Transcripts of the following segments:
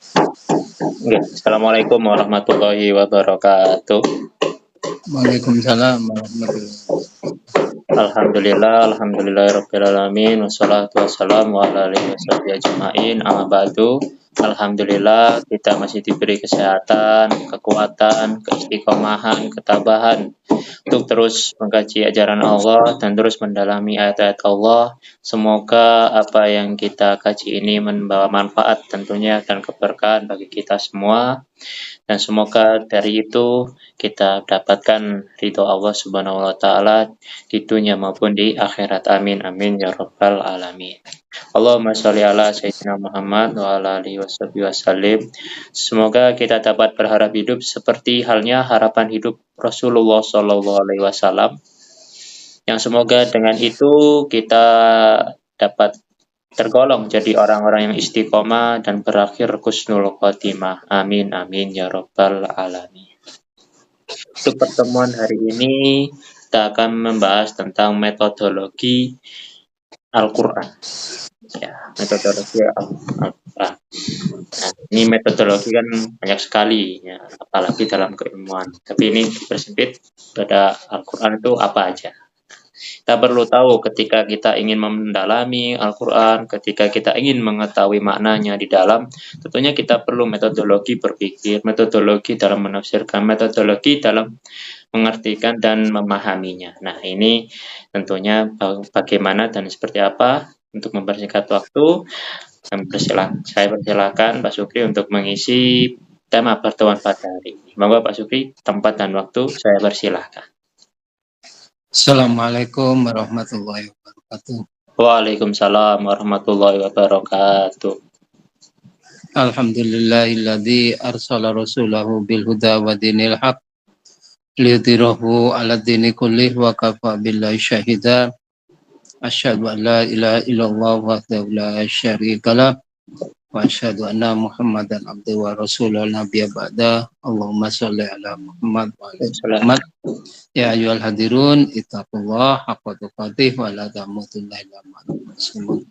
Oke, Assalamualaikum warahmatullahi wabarakatuh. Waalaikumsalam warahmatullahi wabarakatuh. Alhamdulillah, alamin, wassalatu wassalamu ala alihi washabihi ajma'in, amma ba'du. Alhamdulillah kita masih diberi kesehatan, kekuatan, keistiqomahan, ketabahan untuk terus mengkaji ajaran Allah dan terus mendalami ayat-ayat Allah. Semoga apa yang kita kaji ini membawa manfaat tentunya dan keberkahan bagi kita semua. Dan semoga dari itu kita dapatkan ridho Allah Subhanahu wa taala di dunia maupun di akhirat. Amin amin ya rabbal alamin. Allahumma sholli ala sayyidina Muhammad wa ala alihi wasallim. Semoga kita dapat berharap hidup seperti halnya harapan hidup Rasulullah Shallallahu alaihi wasallam. Yang semoga dengan itu kita dapat tergolong jadi orang-orang yang istiqomah dan berakhir husnul khotimah. Amin amin ya rabbal alamin. Untuk pertemuan hari ini kita akan membahas tentang metodologi Al-Qur'an. Ya, metodologi Al-Qur'an. Nah, ini metodologi kan banyak sekali ya, apalagi dalam keilmuan. Tapi ini dipersempit pada Al-Qur'an itu apa aja. Kita perlu tahu ketika kita ingin mendalami Al-Quran, ketika kita ingin mengetahui maknanya di dalam, tentunya kita perlu metodologi berpikir, metodologi dalam menafsirkan, metodologi dalam mengartikan dan memahaminya. Nah, ini tentunya bagaimana dan seperti apa untuk mempersingkat waktu. Saya persilakan Pak Sukri untuk mengisi tema pertemuan pada hari ini. Monggo Pak Sukri, tempat dan waktu saya persilahkan. Assalamualaikum warahmatullahi wabarakatuh. Waalaikumsalam warahmatullahi wabarakatuh. Alhamdulillahilladzi arsala rasulahu bil huda wa dinil haq liyudhhirahu 'ala dini kullih wa kafa billahi syahida. Asyhadu an la ilaha illallah wahdahu la syarikalah wa asyhadu anna Muhammadan abduhu wa rasuluhu nabiyya ba'da. Allahumma shalli ala Muhammad wa ala Muhammad. Ya ayyuhal hadirun ittaqullah haqqa tuqatih wa la tamutunna illa wa antum muslimun.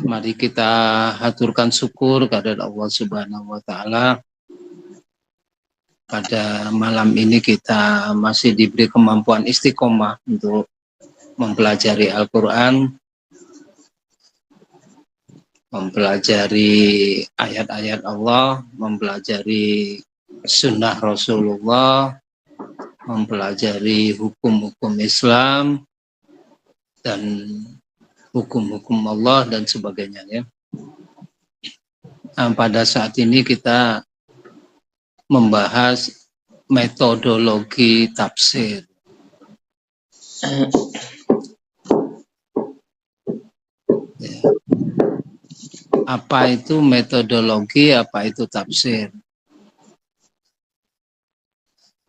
Mari kita haturkan syukur kepada Allah Subhanahu wa taala. Pada malam ini kita masih diberi kemampuan istiqomah untuk mempelajari Al-Qur'an, mempelajari ayat-ayat Allah, mempelajari sunnah Rasulullah, mempelajari hukum-hukum Islam dan hukum-hukum Allah dan sebagainya ya. Nah, pada saat ini kita membahas metodologi tafsir. Ya. Apa itu metodologi, apa itu tafsir?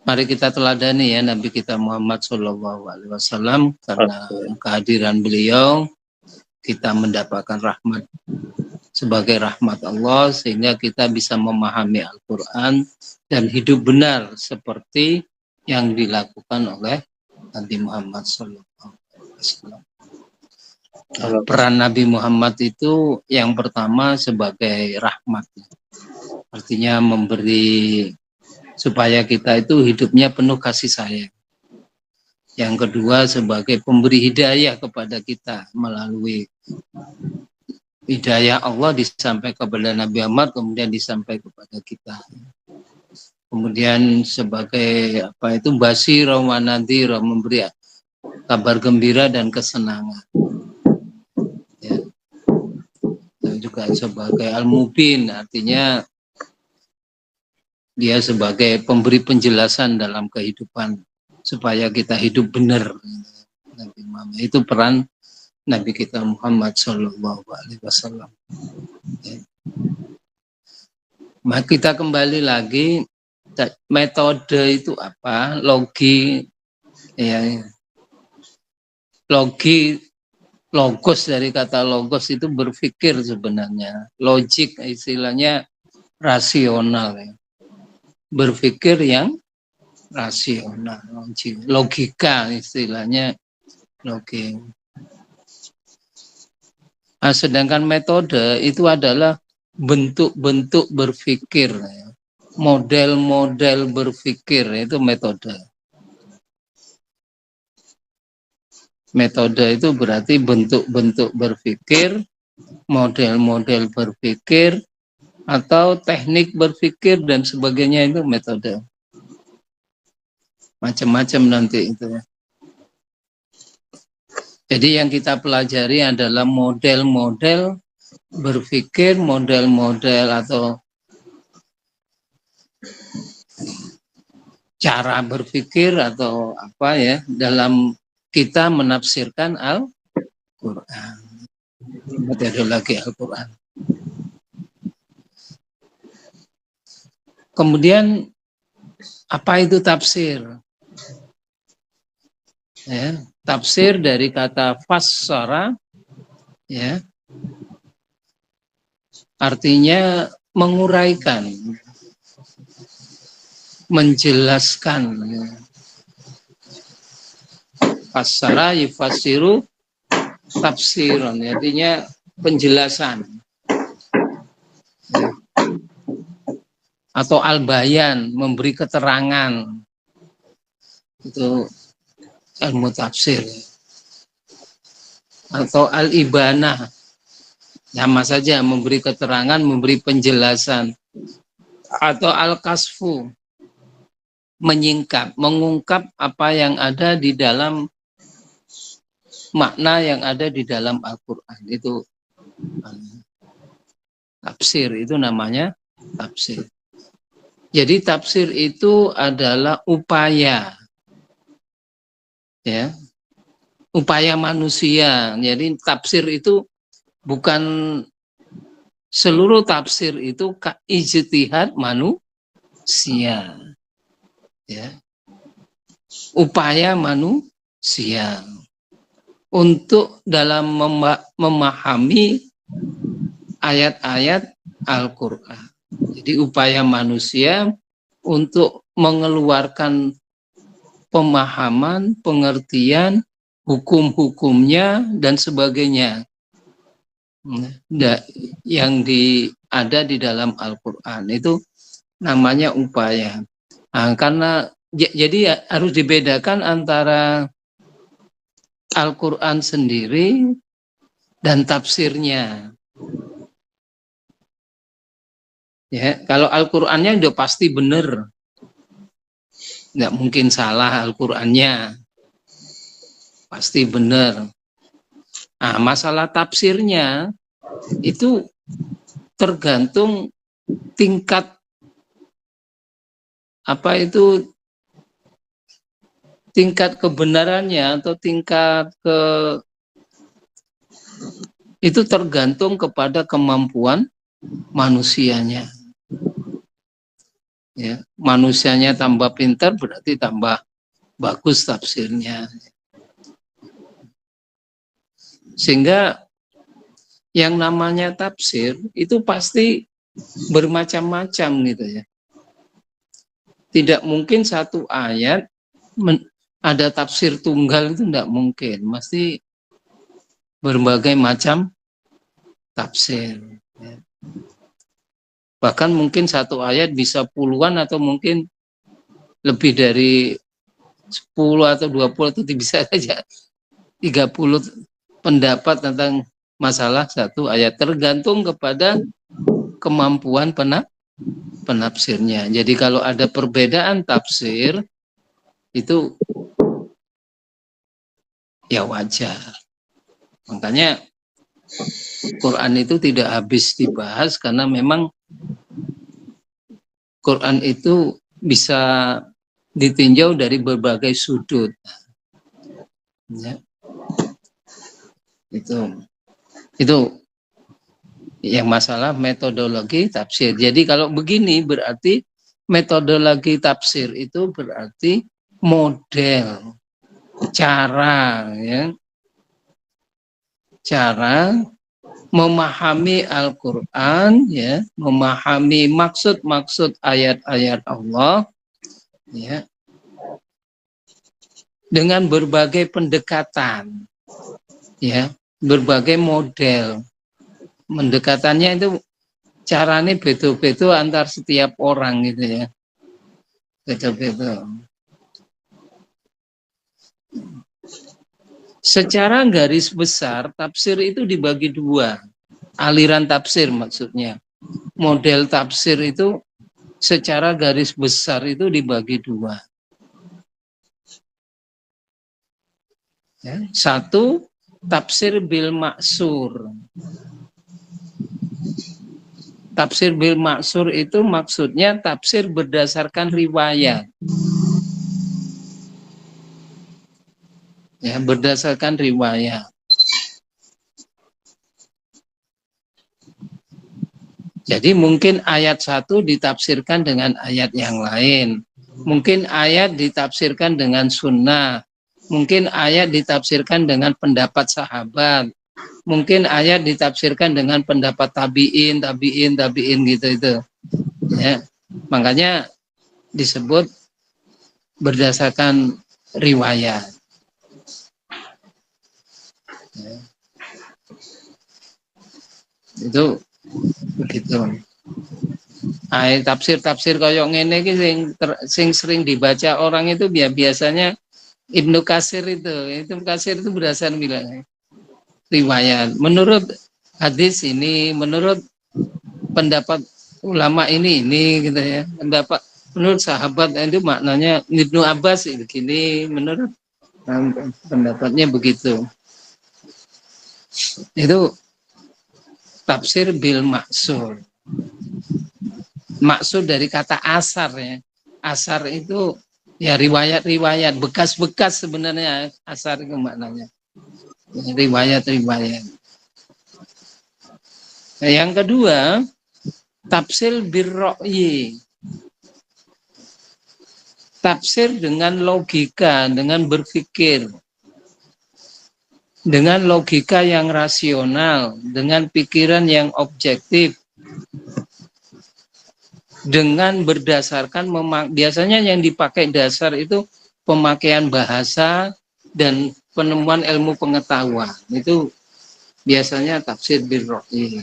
Mari kita teladani ya Nabi kita Muhammad SAW, karena kehadiran beliau kita mendapatkan rahmat sebagai rahmat Allah sehingga kita bisa memahami Al-Quran dan hidup benar seperti yang dilakukan oleh Nabi Muhammad SAW. Peran Nabi Muhammad itu yang pertama sebagai rahmat, artinya memberi supaya kita itu hidupnya penuh kasih sayang. Yang kedua sebagai pemberi hidayah kepada kita melalui hidayah Allah disampaikan kepada Nabi Muhammad, kemudian disampaikan kepada kita. Kemudian sebagai apa itu basir wa nadhir, memberi kabar gembira dan kesenangan. Ya. Dan juga sebagai al-mubin, artinya dia sebagai pemberi penjelasan dalam kehidupan supaya kita hidup benar. Nabi Muhammad itu peran Nabi kita Muhammad Shallallahu Alaihi Wasallam. Nah, kita kembali lagi metode itu apa? Logi, ya, logi, logos dari kata logos itu berpikir sebenarnya. Logik istilahnya rasional, ya. Berpikir yang rasional, logika istilahnya logik. Nah, sedangkan metode itu adalah bentuk-bentuk berpikir, model-model berpikir, itu metode. Metode itu berarti bentuk-bentuk berpikir, model-model berpikir, atau teknik berpikir dan sebagainya, itu metode. Macam-macam nanti itu. Jadi yang kita pelajari adalah model-model berpikir, model-model atau cara berpikir atau apa ya dalam kita menafsirkan Al-Quran, metodologi Al-Quran. Kemudian apa itu tafsir? Ya, tafsir dari kata fassara, ya, artinya menguraikan, menjelaskan. Fassara yufassiru tafsiran, artinya penjelasan. Ya. Atau al-bayan, memberi keterangan. Itu ilmu tafsir. Atau al-ibanah, sama saja, memberi keterangan, memberi penjelasan. Atau al-kasfu, menyingkap, mengungkap apa yang ada di dalam makna yang ada di dalam Al-Quran. Itu tafsir, itu namanya tafsir. Jadi tafsir itu adalah upaya, ya, upaya manusia. Jadi tafsir itu bukan seluruh tafsir itu ijtihad manusia, ya, upaya manusia untuk dalam memahami ayat-ayat Al-Quran. Jadi upaya manusia untuk mengeluarkan pemahaman, pengertian, hukum-hukumnya, dan sebagainya yang ada di dalam Al-Quran. Itu namanya upaya. Nah, karena jadi harus dibedakan antara Al-Quran sendiri dan tafsirnya. Ya, kalau Al-Qur'annya udah pasti benar, nggak mungkin salah Al-Qur'annya, pasti benar. Nah, masalah tafsirnya itu tergantung tingkat tingkat kebenarannya atau tingkat itu tergantung kepada kemampuan manusianya. Ya, manusianya tambah pintar berarti tambah bagus tafsirnya. Sehingga yang namanya tafsir itu pasti bermacam-macam gitu ya. Tidak mungkin satu ayat ada tafsir tunggal, itu tidak mungkin. Mesti berbagai macam tafsir. Ya. Bahkan mungkin satu ayat bisa puluhan atau mungkin lebih dari 10 atau 20 atau bisa saja 30 pendapat tentang masalah satu ayat, tergantung kepada kemampuan penafsirnya. Jadi kalau ada perbedaan tafsir itu ya wajar. Makanya Quran itu tidak habis dibahas karena memang Quran itu bisa ditinjau dari berbagai sudut. Ya. Itu yang masalah metodologi tafsir. Jadi kalau begini berarti metodologi tafsir itu berarti model, cara, ya, cara memahami Al-Quran, ya, memahami maksud-maksud ayat-ayat Allah, ya, dengan berbagai pendekatan, ya, berbagai model. Pendekatannya itu caranya beda-beda antar setiap orang gitu ya. Beda-beda. Secara garis besar, tafsir itu dibagi dua. Aliran tafsir maksudnya. Model tafsir itu secara garis besar itu dibagi dua. Ya. Satu, tafsir bil maksur. Tafsir bil maksur itu maksudnya tafsir berdasarkan riwayat. Ya, berdasarkan riwayat. Jadi mungkin ayat satu ditafsirkan dengan ayat yang lain. Mungkin ayat ditafsirkan dengan sunnah. Mungkin ayat ditafsirkan dengan pendapat sahabat. Mungkin ayat ditafsirkan dengan pendapat tabiin gitu itu. Ya. Makanya disebut berdasarkan riwayat. Ya. Itu begitu. Tafsir-tafsir koyok ngene iki sing sering dibaca orang itu biasanya Ibnu Katsir itu. Ibnu Katsir itu berdasarkan bilang riwayat. Menurut hadis ini, menurut pendapat ulama ini gitu ya. Pendapat menurut sahabat itu maknanya Ibnu Abbas begini, menurut pendapatnya begitu. Itu tafsir bil maksur. Maksud dari kata asar ya. Asar itu ya riwayat-riwayat, bekas-bekas sebenarnya asar itu maknanya. Riwayat-riwayat. Nah, yang kedua, tafsir birro'yi. Tafsir dengan logika, dengan berpikir. Dengan logika yang rasional, dengan pikiran yang objektif. Dengan berdasarkan biasanya yang dipakai dasar itu pemakaian bahasa dan penemuan ilmu pengetahuan. Itu biasanya tafsir birro'yi.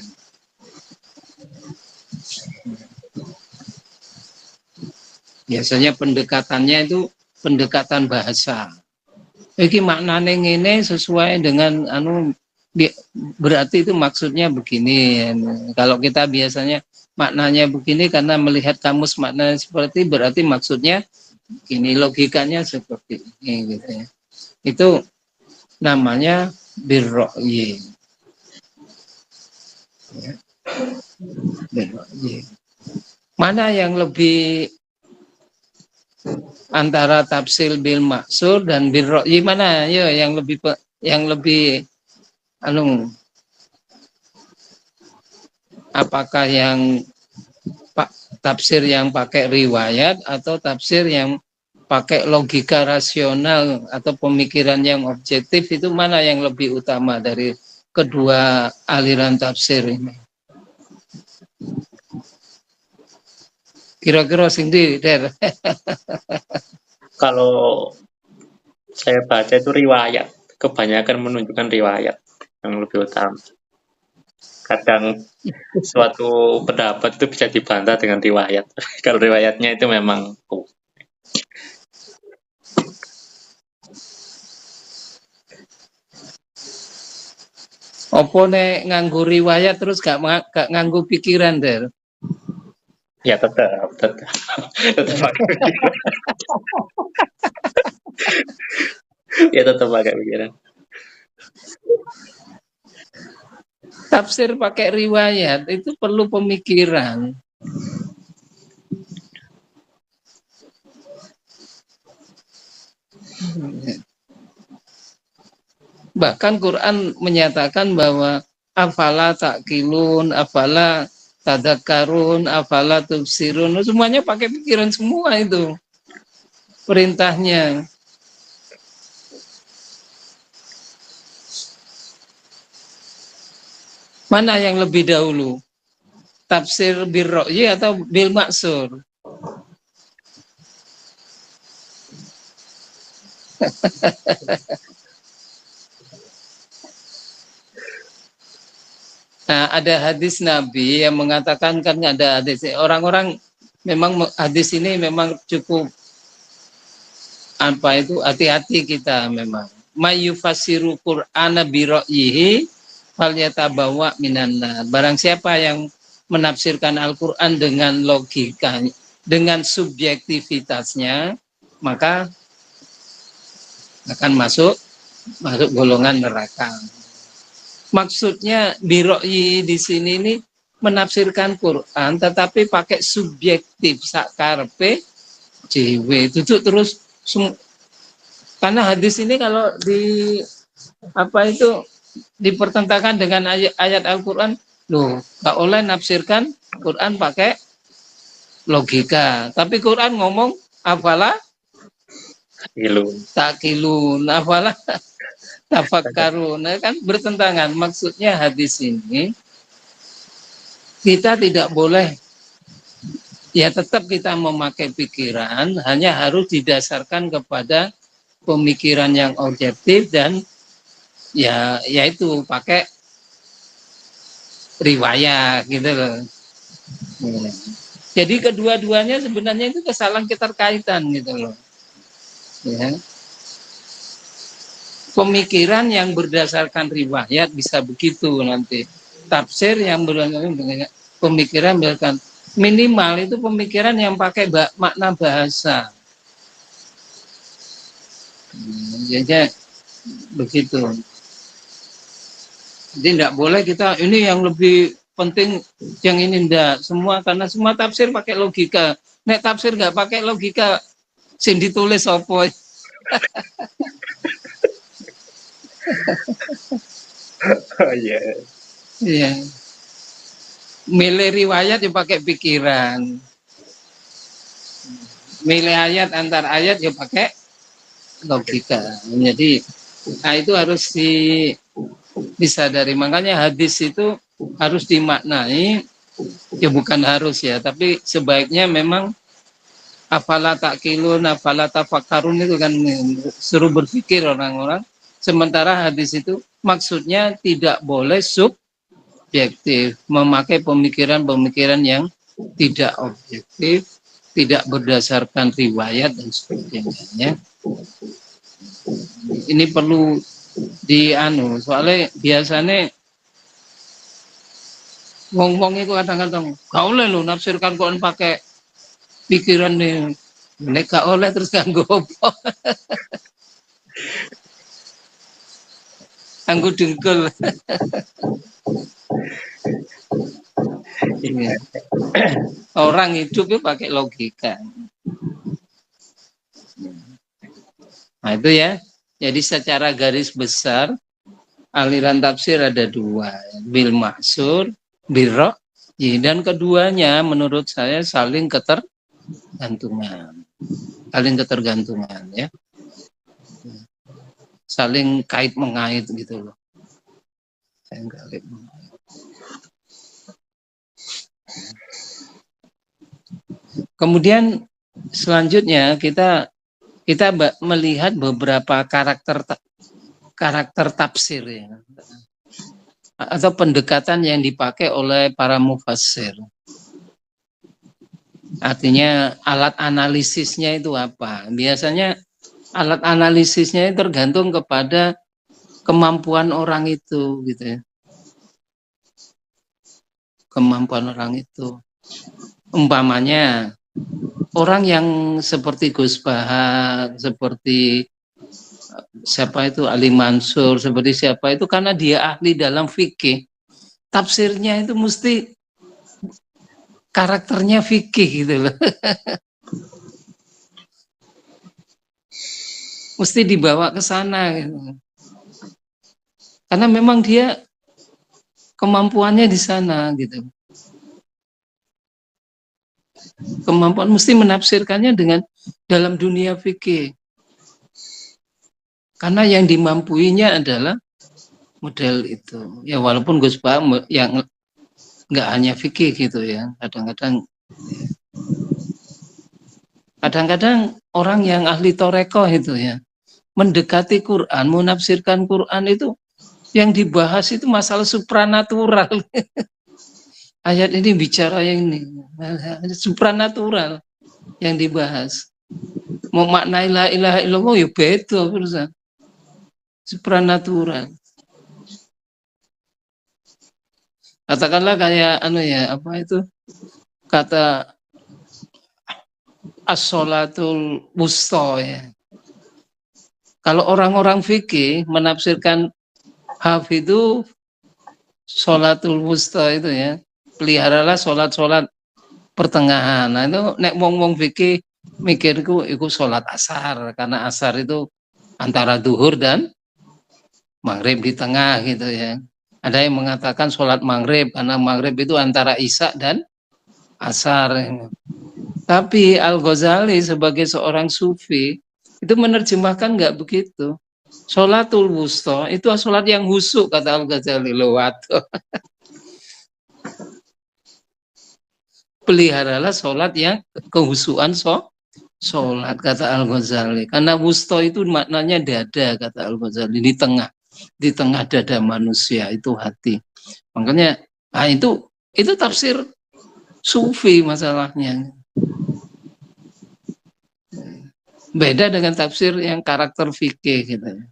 Biasanya pendekatannya itu pendekatan bahasa. Iki maknane ngene sesuai dengan berarti itu maksudnya begini. Kalau kita biasanya maknanya begini karena melihat kamus maknanya seperti berarti maksudnya ini logikanya seperti ini gitu ya. Itu namanya birro'yi. Ya. Birro'yi. Mana yang lebih antara tafsir bil maksur dan bil ro'yi mana ya yang lebih apakah yang tafsir yang pakai riwayat atau tafsir yang pakai logika rasional atau pemikiran yang objektif, itu mana yang lebih utama dari kedua aliran tafsir ini? Kira-kira sing ndi, Der? Kalau saya baca itu riwayat, kebanyakan menunjukkan riwayat yang lebih utama. Kadang suatu pendapat itu bisa dibantah dengan riwayat. Kalau riwayatnya itu memang Opo nek nganggo riwayat terus gak nganggo pikiran, Der? ya tetap pakai pikiran. Ya tetap pakai pikiran. Tafsir pakai riwayat itu perlu pemikiran. Bahkan Quran menyatakan bahwa afala ta'qilun, afala tadakkarun, afala tubsirun, semuanya pakai pikiran semua itu perintahnya. Mana yang lebih dahulu? Tafsir bil ro'yi atau bil maksur? Nah, ada hadis Nabi yang mengatakan, kan ada hadis orang-orang memang hadis ini memang cukup apa itu hati-hati kita memang. Mayufasiru Qur'ana bi ra'yihi falyatabawa minan nar. Barang siapa yang menafsirkan Al-Qur'an dengan logika, dengan subjektivitasnya, maka akan masuk golongan neraka. Maksudnya biroi di sini ini menafsirkan Quran tetapi pakai subjektif sakarpe JW itu terus karena hadis ini kalau di apa itu dipertentangkan dengan ayat Al-Quran, loh gak oleh nafsirkan Quran pakai logika, tapi Quran ngomong apalah takilun apalah tafakkarun, kan bertentangan. Maksudnya hadis ini kita tidak boleh, ya tetap kita memakai pikiran, hanya harus didasarkan kepada pemikiran yang objektif dan ya yaitu pakai riwayat gitu loh. Jadi kedua-duanya sebenarnya itu kesalahan keterkaitan gitu loh. Ya. Pemikiran yang berdasarkan riwayat bisa begitu nanti. Tafsir yang berdasarkan pemikiran berdasarkan minimal itu pemikiran yang pakai makna bahasa. Jadi begitu. Jadi tidak boleh kita ini yang lebih penting yang ini enggak semua, karena semua tafsir pakai logika. Nek tafsir nggak pakai logika, sing ditulis apa? Oh iya. Iya. Milih riwayat ya pakai pikiran. Milih ayat antar ayat ya pakai logika. Jadi nah itu harus disadari. Makanya hadis itu harus dimaknai, ya bukan harus ya, tapi sebaiknya memang afala takilun, afala tafakkarun itu kan suruh berpikir orang-orang. Sementara hadis itu maksudnya tidak boleh subjektif, memakai pemikiran-pemikiran yang tidak objektif, tidak berdasarkan riwayat dan sebagainya. Ini perlu soalnya biasanya ngomong itu kadang-kadang gak oleh lo nafsirkan Quran pakai pikiran nih, nek gak oleh terus ganggu apa? Anggu dengkul. Orang hidup itu pakai logika. Nah itu ya. Jadi secara garis besar aliran tafsir ada dua, bil maksur, bil ra'yi, dan keduanya menurut saya saling ketergantungan. Saling ketergantungan ya. Saling kait mengait gitu loh. Kemudian selanjutnya kita melihat beberapa karakter tafsir ya, atau pendekatan yang dipakai oleh para mufassir. Artinya alat analisisnya itu apa? Biasanya alat analisisnya tergantung kepada kemampuan orang itu gitu ya. Kemampuan orang itu. Umpamanya orang yang seperti Gus Bahar, seperti siapa itu Ali Mansur, seperti siapa itu, karena dia ahli dalam fikih, tafsirnya itu mesti karakternya fikih gitu loh. Mesti dibawa ke sana gitu. Karena memang dia kemampuannya di sana gitu. Kemampuan mesti menafsirkannya dengan dalam dunia fikih. Karena yang dimampuinya adalah model itu. Ya walaupun Gus Bahar yang nggak hanya fikih gitu ya. Kadang-kadang orang yang ahli toreko itu ya, mendekati Quran, menafsirkan Quran itu Yang dibahas itu masalah supranatural. Ayat ini bicara yang ini, supranatural yang dibahas. Mau makna la ilaha illallah ya beda urusan. Supranatural. Katakanlah kayak apa itu? Kata as-sholatul wusta ya. Kalau orang-orang fikih menafsirkan hafidhu sholatul wusta itu ya, peliharalah sholat-sholat pertengahan. Nah itu nek wong-wong fikih mikirku itu sholat asar, karena asar itu antara duhur dan maghrib di tengah gitu ya. Ada yang mengatakan sholat maghrib, karena maghrib itu antara isya dan asar. Tapi Al-Ghazali sebagai seorang sufi itu menerjemahkan nggak begitu. Sholatul wusta itu sholat yang husuk, kata Al-Ghazali. Waduh. Peliharalah sholat yang kehusuan sholat, kata Al-Ghazali. Karena wusta itu maknanya dada, kata Al-Ghazali, di tengah dada manusia itu hati. Makanya itu tafsir sufi masalahnya. Beda dengan tafsir yang karakter fikih gitu.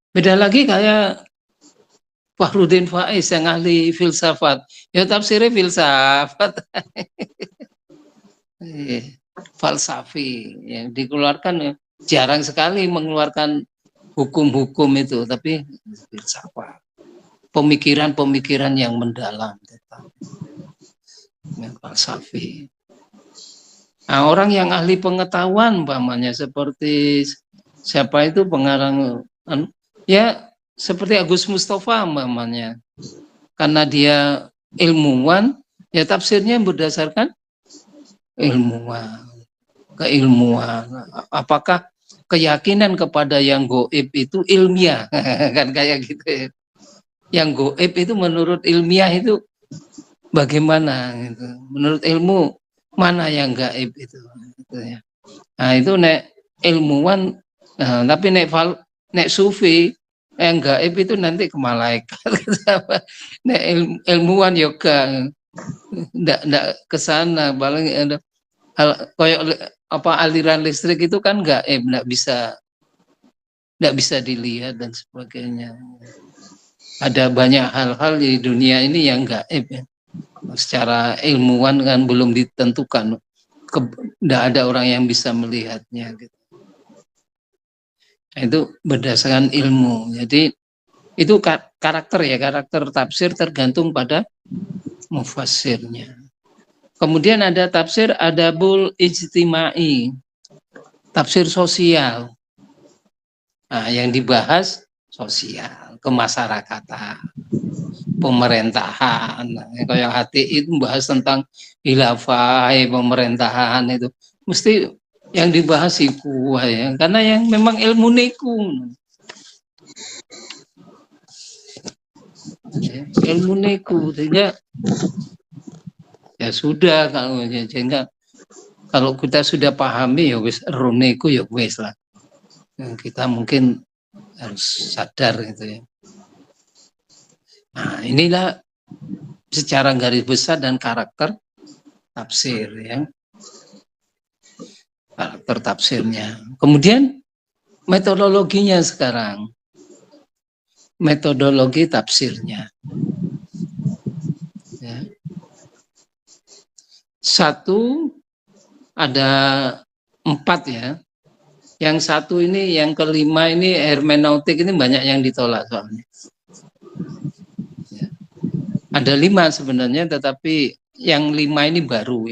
Beda lagi kayak Fahrudin Faiz yang ahli filsafat, ya tafsirnya filsafat, falsafi yang dikeluarkan ya, jarang sekali mengeluarkan hukum-hukum itu, tapi filsafat, pemikiran-pemikiran yang mendalam, falsafi. Nah, orang yang ahli pengetahuan, umpamanya seperti siapa itu pengarang, ya seperti Agus Mustafa umpamanya, karena dia ilmuwan, ya tafsirnya berdasarkan keilmuan. Apakah keyakinan kepada yang goib itu ilmiah? Kan kayak gitu ya. Yang goib itu menurut ilmiah itu bagaimana? Gitu. Menurut ilmu mana yang gaib itu? Gitu ya. Nah itu nek ilmuwan, tapi nek sufi yang gaib itu nanti ke malaikat. Nek ilmuwan yoga ndak ke sana, paling ada kayak apa aliran listrik itu kan gaib, ndak bisa dilihat dan sebagainya. Ada banyak hal-hal di dunia ini yang gaib ya. Secara ilmuwan kan belum ditentukan, ndak ada orang yang bisa melihatnya gitu. Nah, itu berdasarkan ilmu. Jadi itu karakter tafsir tergantung pada mufassirnya. Kemudian ada tafsir adabul ijtimai, tafsir sosial. Nah, yang dibahas sosial, kemasyarakatan, pemerintahan. Kayak hati itu membahas tentang khilafah, pemerintahan itu. Mesti yang dibahas iku ya, karena yang memang ilmu niku. Ilmu niku sehingga ya sudah, kalau kita sudah pahami ya wis runiku ya wis lah. Kita mungkin harus sadar gitu ya. Nah, inilah secara garis besar dan karakter tafsir ya. Karakter tafsirnya. Kemudian metodologinya sekarang. Metodologi tafsirnya. Ya. Satu, ada 4 ya. Yang satu ini, yang kelima ini hermeneutik ini banyak yang ditolak soalnya. Ya. Ada 5 sebenarnya, tetapi yang 5 ini baru,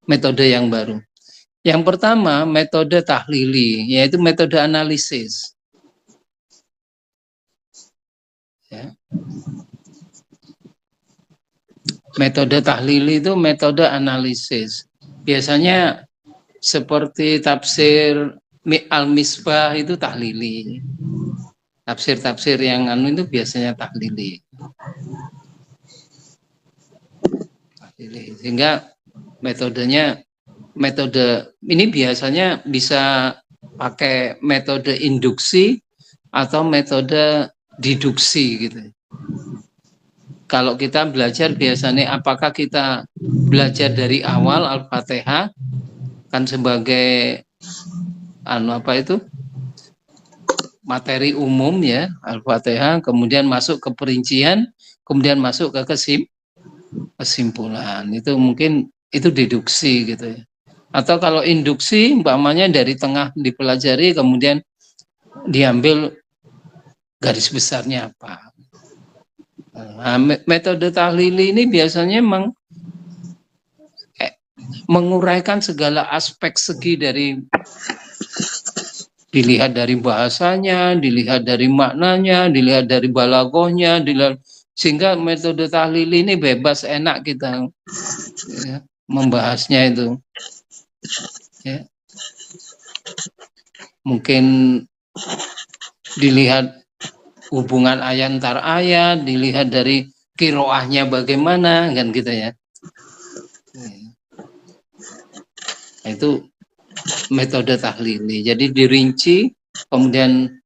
metode yang baru. Yang pertama metode tahlili, yaitu metode analisis. Ya. Metode tahlili itu metode analisis. Biasanya seperti tafsir Al-Misbah itu tahlili. Tafsir-tafsir yang itu biasanya tahlili. Sehingga metode ini biasanya bisa pakai metode induksi atau metode deduksi gitu. Kalau kita belajar biasanya apakah kita belajar dari awal Al-Fatihah kan sebagai materi umum ya, Al-Fatihah, kemudian masuk ke perincian, kemudian masuk ke kesimpulan. Itu mungkin itu deduksi gitu ya. Atau kalau induksi umpamanya dari tengah dipelajari kemudian diambil garis besarnya apa. Nah, metode tahlili ini biasanya memang menguraikan segala aspek segi dari dilihat dari bahasanya, dilihat dari maknanya, dilihat dari balaghahnya, sehingga metode tahlili ini bebas enak kita ya, membahasnya itu. Ya. Mungkin dilihat hubungan ayat antar ayat, dilihat dari kiroahnya bagaimana kan gitu ya. Nah, itu metode tahlili. Jadi dirinci, kemudian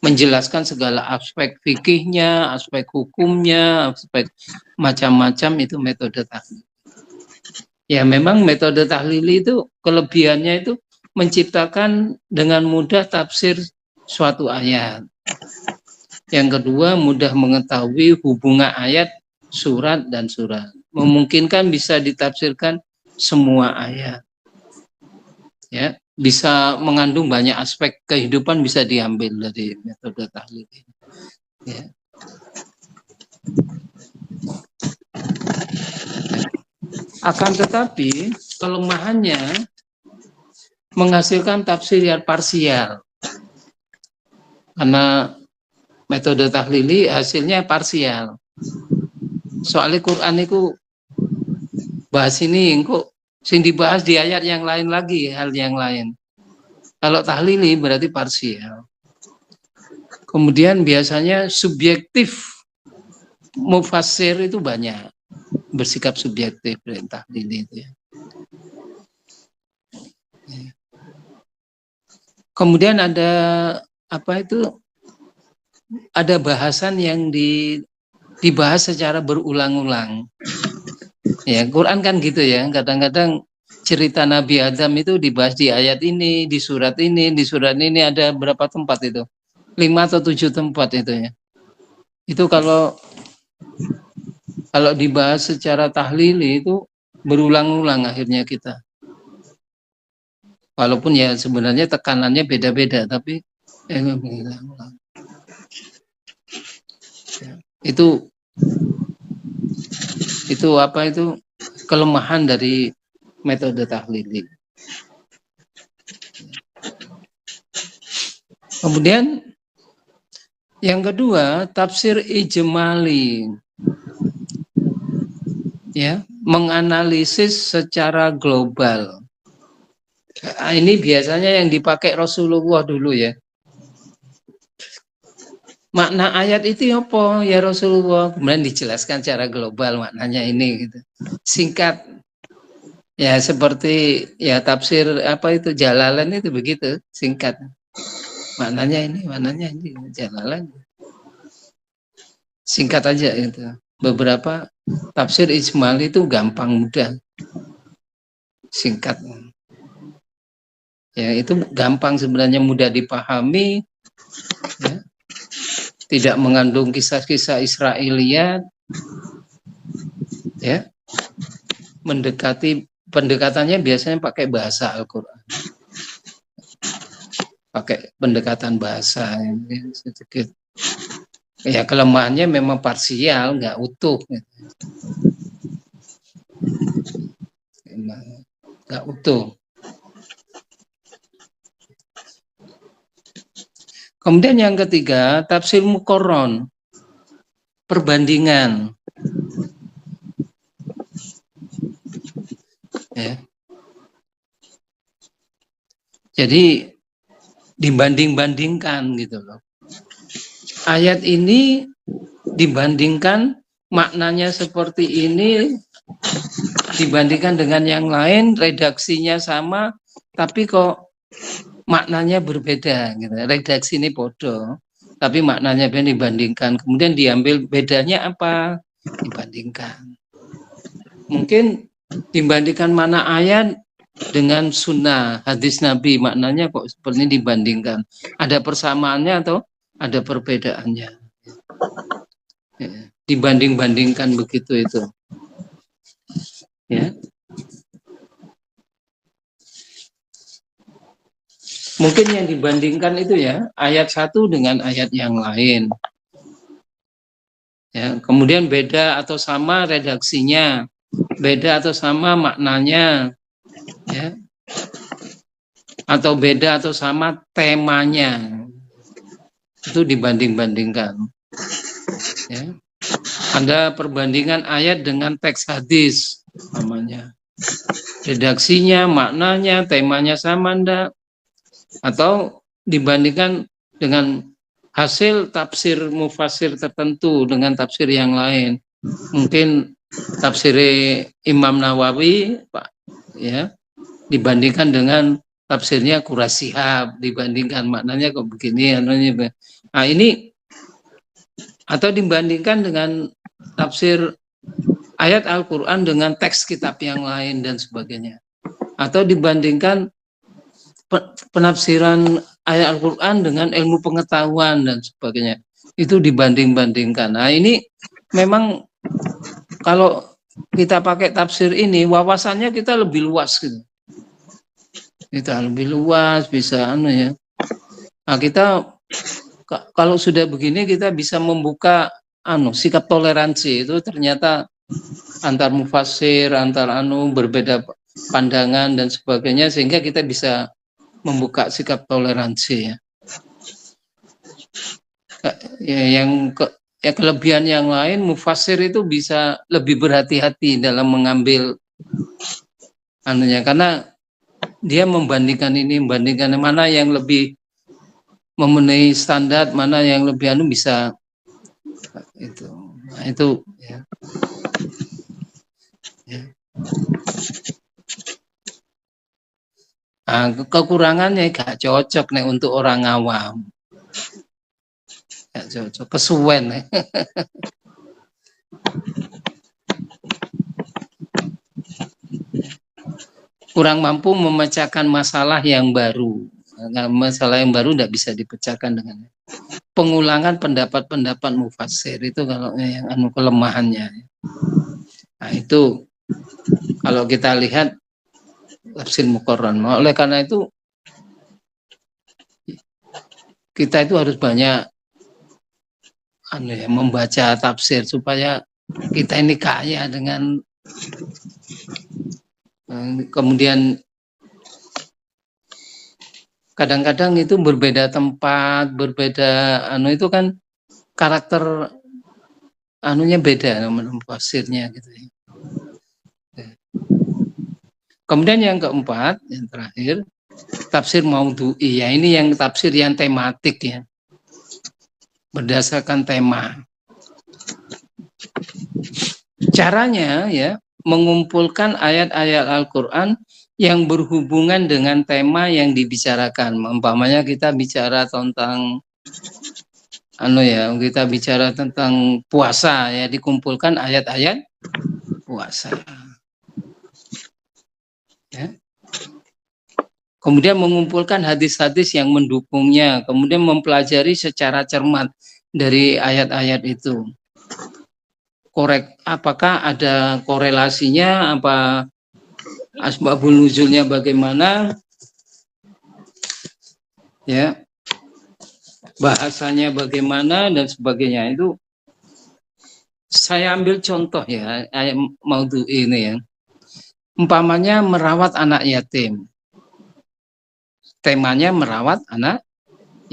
menjelaskan segala aspek fikihnya, aspek hukumnya, aspek macam-macam, itu metode tahlili. Ya memang metode tahlili itu kelebihannya itu menciptakan dengan mudah tafsir suatu ayat. Yang kedua, mudah mengetahui hubungan ayat, surat, dan surat. Memungkinkan bisa ditafsirkan semua ayat. Ya, bisa mengandung banyak aspek kehidupan bisa diambil dari metode tahlil ini. Ya. Akan tetapi kelemahannya menghasilkan tafsir yang parsial. Karena metode tahlili hasilnya parsial. Soalnya Quran itu bahas ini kok sing dibahas di ayat yang lain lagi, hal yang lain. Kalau tahlili berarti parsial. Kemudian biasanya subjektif mufassir itu banyak, bersikap subjektif dari tahlili itu ya. Kemudian ada ada bahasan yang dibahas secara berulang-ulang. Ya, Quran kan gitu ya. Kadang-kadang cerita Nabi Adam itu dibahas di ayat ini, di surat ini ada berapa tempat itu? 5 atau 7 tempat itu ya. Itu kalau dibahas secara tahlili itu berulang-ulang akhirnya kita. Walaupun ya sebenarnya tekanannya beda-beda, tapi berulang-ulang. Itu kelemahan dari metode tahlili. Kemudian yang kedua, tafsir ijmali. Ya, menganalisis secara global. Nah, ini biasanya yang dipakai Rasulullah dulu ya. Makna ayat itu apa ya Rasulullah? Kemudian dijelaskan secara global maknanya ini gitu. Singkat. Ya seperti ya tafsir Jalalan itu begitu, singkat. Maknanya ini Jalalan. Singkat aja gitu. Beberapa tafsir ijmali itu gampang mudah. Singkat. Ya itu gampang sebenarnya, mudah dipahami. Ya. Tidak mengandung kisah-kisah Israiliyat, ya, pendekatannya biasanya pakai bahasa Al-Quran, pakai pendekatan bahasa, ya, sedikit. Ya kelemahannya memang parsial, nggak utuh, nggak utuh. Kemudian yang ketiga, tafsir muqarron, perbandingan. Ya. Jadi dibanding-bandingkan gitu loh. Ayat ini dibandingkan maknanya seperti ini, dibandingkan dengan yang lain, redaksinya sama, tapi kok maknanya berbeda gitu. Redaksi ini bodoh, tapi maknanya beda dibandingkan. Kemudian diambil bedanya apa? Dibandingkan. Mungkin dibandingkan mana ayat dengan sunnah hadis Nabi, maknanya kok seperti ini dibandingkan. Ada persamaannya atau ada perbedaannya? Ya, dibanding-bandingkan begitu itu. Ya. Mungkin yang dibandingkan itu ya ayat satu dengan ayat yang lain. Ya, kemudian beda atau sama redaksinya, beda atau sama maknanya, ya, atau beda atau sama temanya, itu dibanding-bandingkan. Ya. Ada perbandingan ayat dengan teks hadis, namanya. Redaksinya, maknanya, temanya sama enggak? Atau dibandingkan dengan hasil tafsir mufasir tertentu dengan tafsir yang lain. Mungkin tafsir Imam Nawawi, Pak, ya, dibandingkan dengan tafsirnya Qurasyihab, dibandingkan maknanya kok begini, nah ini, atau dibandingkan dengan tafsir ayat Al-Quran dengan teks kitab yang lain dan sebagainya, atau dibandingkan penafsiran ayat Al-Quran dengan ilmu pengetahuan dan sebagainya, itu dibanding-bandingkan. Nah ini memang kalau kita pakai tafsir ini wawasannya kita lebih luas gitu. Kita lebih luas bisa ya. Nah kita kalau sudah begini kita bisa membuka sikap toleransi itu, ternyata antar mufassir, antar berbeda pandangan dan sebagainya, sehingga kita bisa membuka sikap toleransi ya. Kelebihan yang lain, mufassir itu bisa lebih berhati-hati dalam mengambil karena dia membandingkan ini, membandingkan mana yang lebih memenuhi standar, mana yang lebih bisa itu. Nah, itu ya. Ya. Nah, kekurangannya gak cocok nih untuk orang awam. Gak cocok, kesuwen nih. Kurang mampu memecahkan masalah yang baru. Nah, masalah yang baru tidak bisa dipecahkan dengan pengulangan pendapat-pendapat mufassir, itu kalau yang kelemahannya. Nah, itu kalau kita lihat tafsir Muqarran. Oleh karena itu kita itu harus banyak membaca tafsir supaya kita ini kaya dengan kemudian kadang-kadang itu berbeda tempat, berbeda itu kan karakter beda mufassirnya gitu ya. Kemudian yang keempat, yang terakhir, tafsir maudhu'i. Ya, ini yang tafsir yang tematik ya. Berdasarkan tema. Caranya ya, mengumpulkan ayat-ayat Al-Qur'an yang berhubungan dengan tema yang dibicarakan. Umpamanya kita bicara tentang kita bicara tentang puasa ya, dikumpulkan ayat-ayat puasa. Ya. Kemudian mengumpulkan hadis-hadis yang mendukungnya, kemudian mempelajari secara cermat dari ayat-ayat itu. Apakah ada korelasinya, apa asbabun nuzulnya bagaimana, ya, bahasanya bagaimana dan sebagainya. Itu saya ambil contoh ya, ayat maudhu'i ini ya. Umpamanya merawat anak yatim. Temanya merawat anak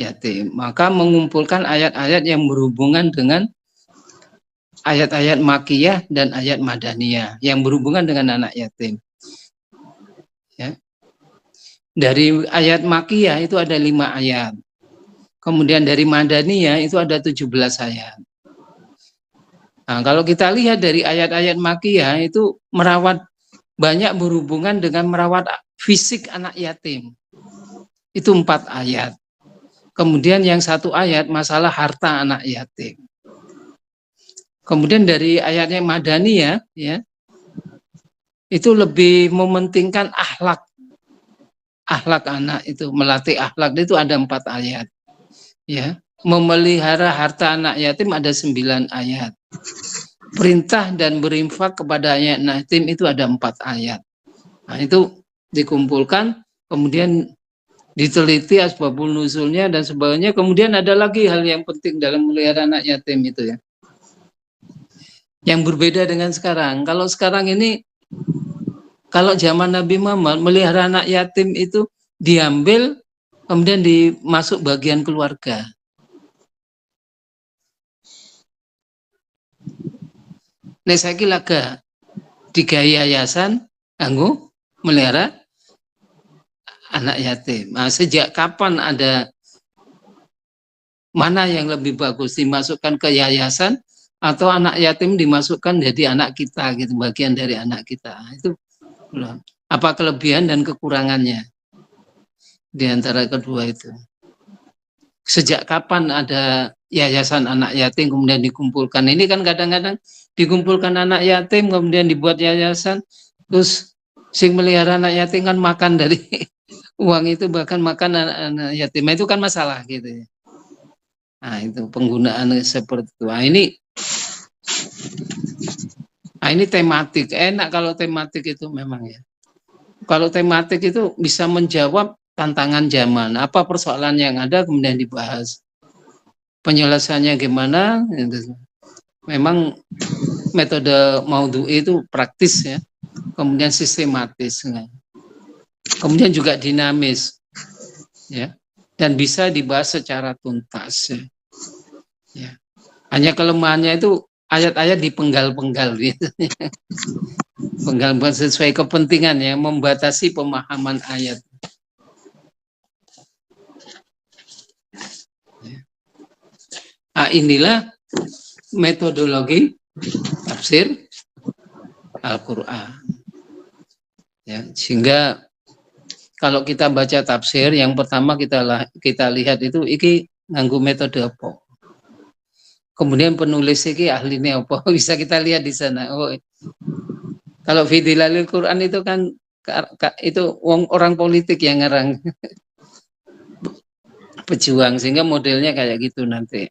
yatim. Maka mengumpulkan ayat-ayat yang berhubungan dengan ayat-ayat makiyah dan ayat madaniyah yang berhubungan dengan anak yatim. Ya. Dari ayat makiyah itu ada 5 ayat. Kemudian dari madaniyah itu ada 17 ayat. Nah, kalau kita lihat dari ayat-ayat makiyah itu merawat, banyak berhubungan dengan merawat fisik anak yatim. Itu 4 ayat. Kemudian yang 1 ayat masalah harta anak yatim. Kemudian dari ayatnya Madaniyah ya, itu lebih mementingkan akhlak anak itu, melatih akhlak itu ada 4 ayat ya. Memelihara harta anak yatim ada 9 ayat. Perintah dan berinfak kepada anak yatim itu ada 4 ayat. Nah, itu dikumpulkan, kemudian diteliti asbabun nuzulnya dan sebagainya. Kemudian ada lagi hal yang penting dalam memelihara anak yatim itu ya, yang berbeda dengan sekarang. Kalau sekarang ini, kalau zaman Nabi Muhammad, melihara anak yatim itu diambil, kemudian dimasuk bagian keluarga. Nek saiki laga digawe yayasan kanggo melihara anak yatim. Nah, sejak kapan ada, mana yang lebih bagus, dimasukkan ke yayasan atau anak yatim dimasukkan jadi anak kita gitu, bagian dari anak kita. Itu apa kelebihan dan kekurangannya di antara kedua itu. Sejak kapan ada yayasan anak yatim kemudian dikumpulkan? Ini kan kadang-kadang dikumpulkan anak yatim kemudian dibuat yayasan, terus sing melihara anak yatim kan makan dari uang itu, bahkan makan anak yatim. Itu kan masalah gitu ya. Nah, itu penggunaan seperti itu. Nah, ini tematik. Enak kalau tematik itu memang ya. Kalau tematik itu bisa menjawab tantangan zaman. Apa persoalan yang ada kemudian dibahas. Penyelesaiannya gimana? Memang metode maudhu'i itu praktis ya. Kemudian sistematis. Kemudian juga dinamis. Ya. Dan bisa dibahas secara tuntas ya. Ya. Hanya kelemahannya itu ayat-ayat dipenggal-penggal gitu. Penggal sesuai kepentingan ya, membatasi pemahaman ayat. Nah, inilah metodologi tafsir Al-Quran. Ya, sehingga kalau kita baca tafsir, yang pertama kita lihat itu iki nganggo metode apa. Kemudian penulis iki ahlinya apa, bisa kita lihat di sana. Oh, kalau Fidilalil Quran itu kan itu orang politik yang ngarang, pejuang, sehingga modelnya kayak gitu nanti.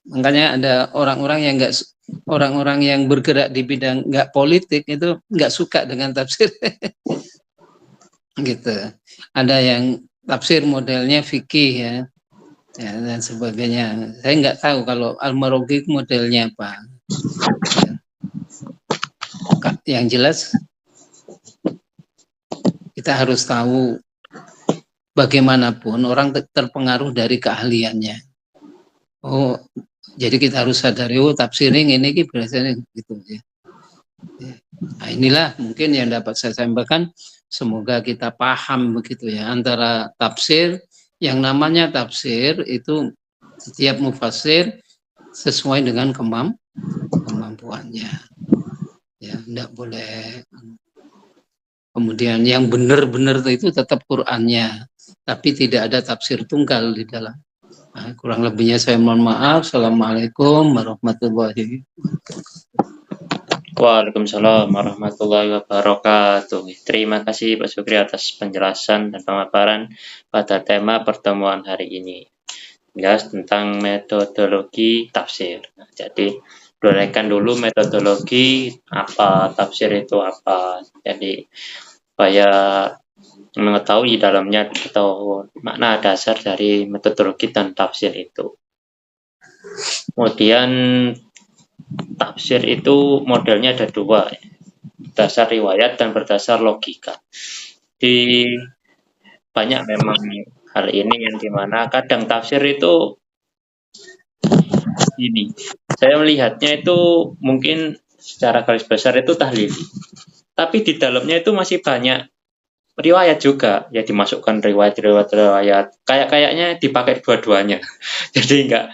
Makanya ada orang-orang yang bergerak di bidang nggak politik itu nggak suka dengan tafsir gitu. Ada yang tafsir modelnya fikih ya, dan sebagainya. Saya nggak tahu kalau Al-Marughi modelnya apa. Yang jelas kita harus tahu bagaimanapun orang terpengaruh dari keahliannya. Oh, jadi kita harus sadari, oh tafsiring ini biasanya gitu ya. Nah, inilah mungkin yang dapat saya sampaikan. Semoga kita paham begitu ya, antara tafsir, yang namanya tafsir itu setiap mufassir sesuai dengan kemampuannya. Ya, tidak boleh. Kemudian yang benar-benar itu tetap Qur'annya, tapi tidak ada tafsir tunggal di dalam. Nah, kurang lebihnya saya mohon maaf. Assalamualaikum warahmatullahi wabarakatuh. Waalaikumsalam warahmatullahi wabarakatuh. Terima kasih Pak Sukri atas penjelasan dan pemaparan pada tema pertemuan hari ini. Jelas tentang metodologi tafsir. Nah, jadi uraikan dulu metodologi apa, tafsir itu apa. Jadi supaya mengetahui dalamnya atau makna dasar dari metodologi dan tafsir itu. Kemudian tafsir itu modelnya ada dua, berdasar riwayat dan berdasar logika. Di banyak memang hal ini yang dimana kadang tafsir itu ini, saya melihatnya itu mungkin secara garis besar itu tahlili, tapi di dalamnya itu masih banyak riwayat juga ya, dimasukkan riwayat kayaknya dipakai dua-duanya. jadi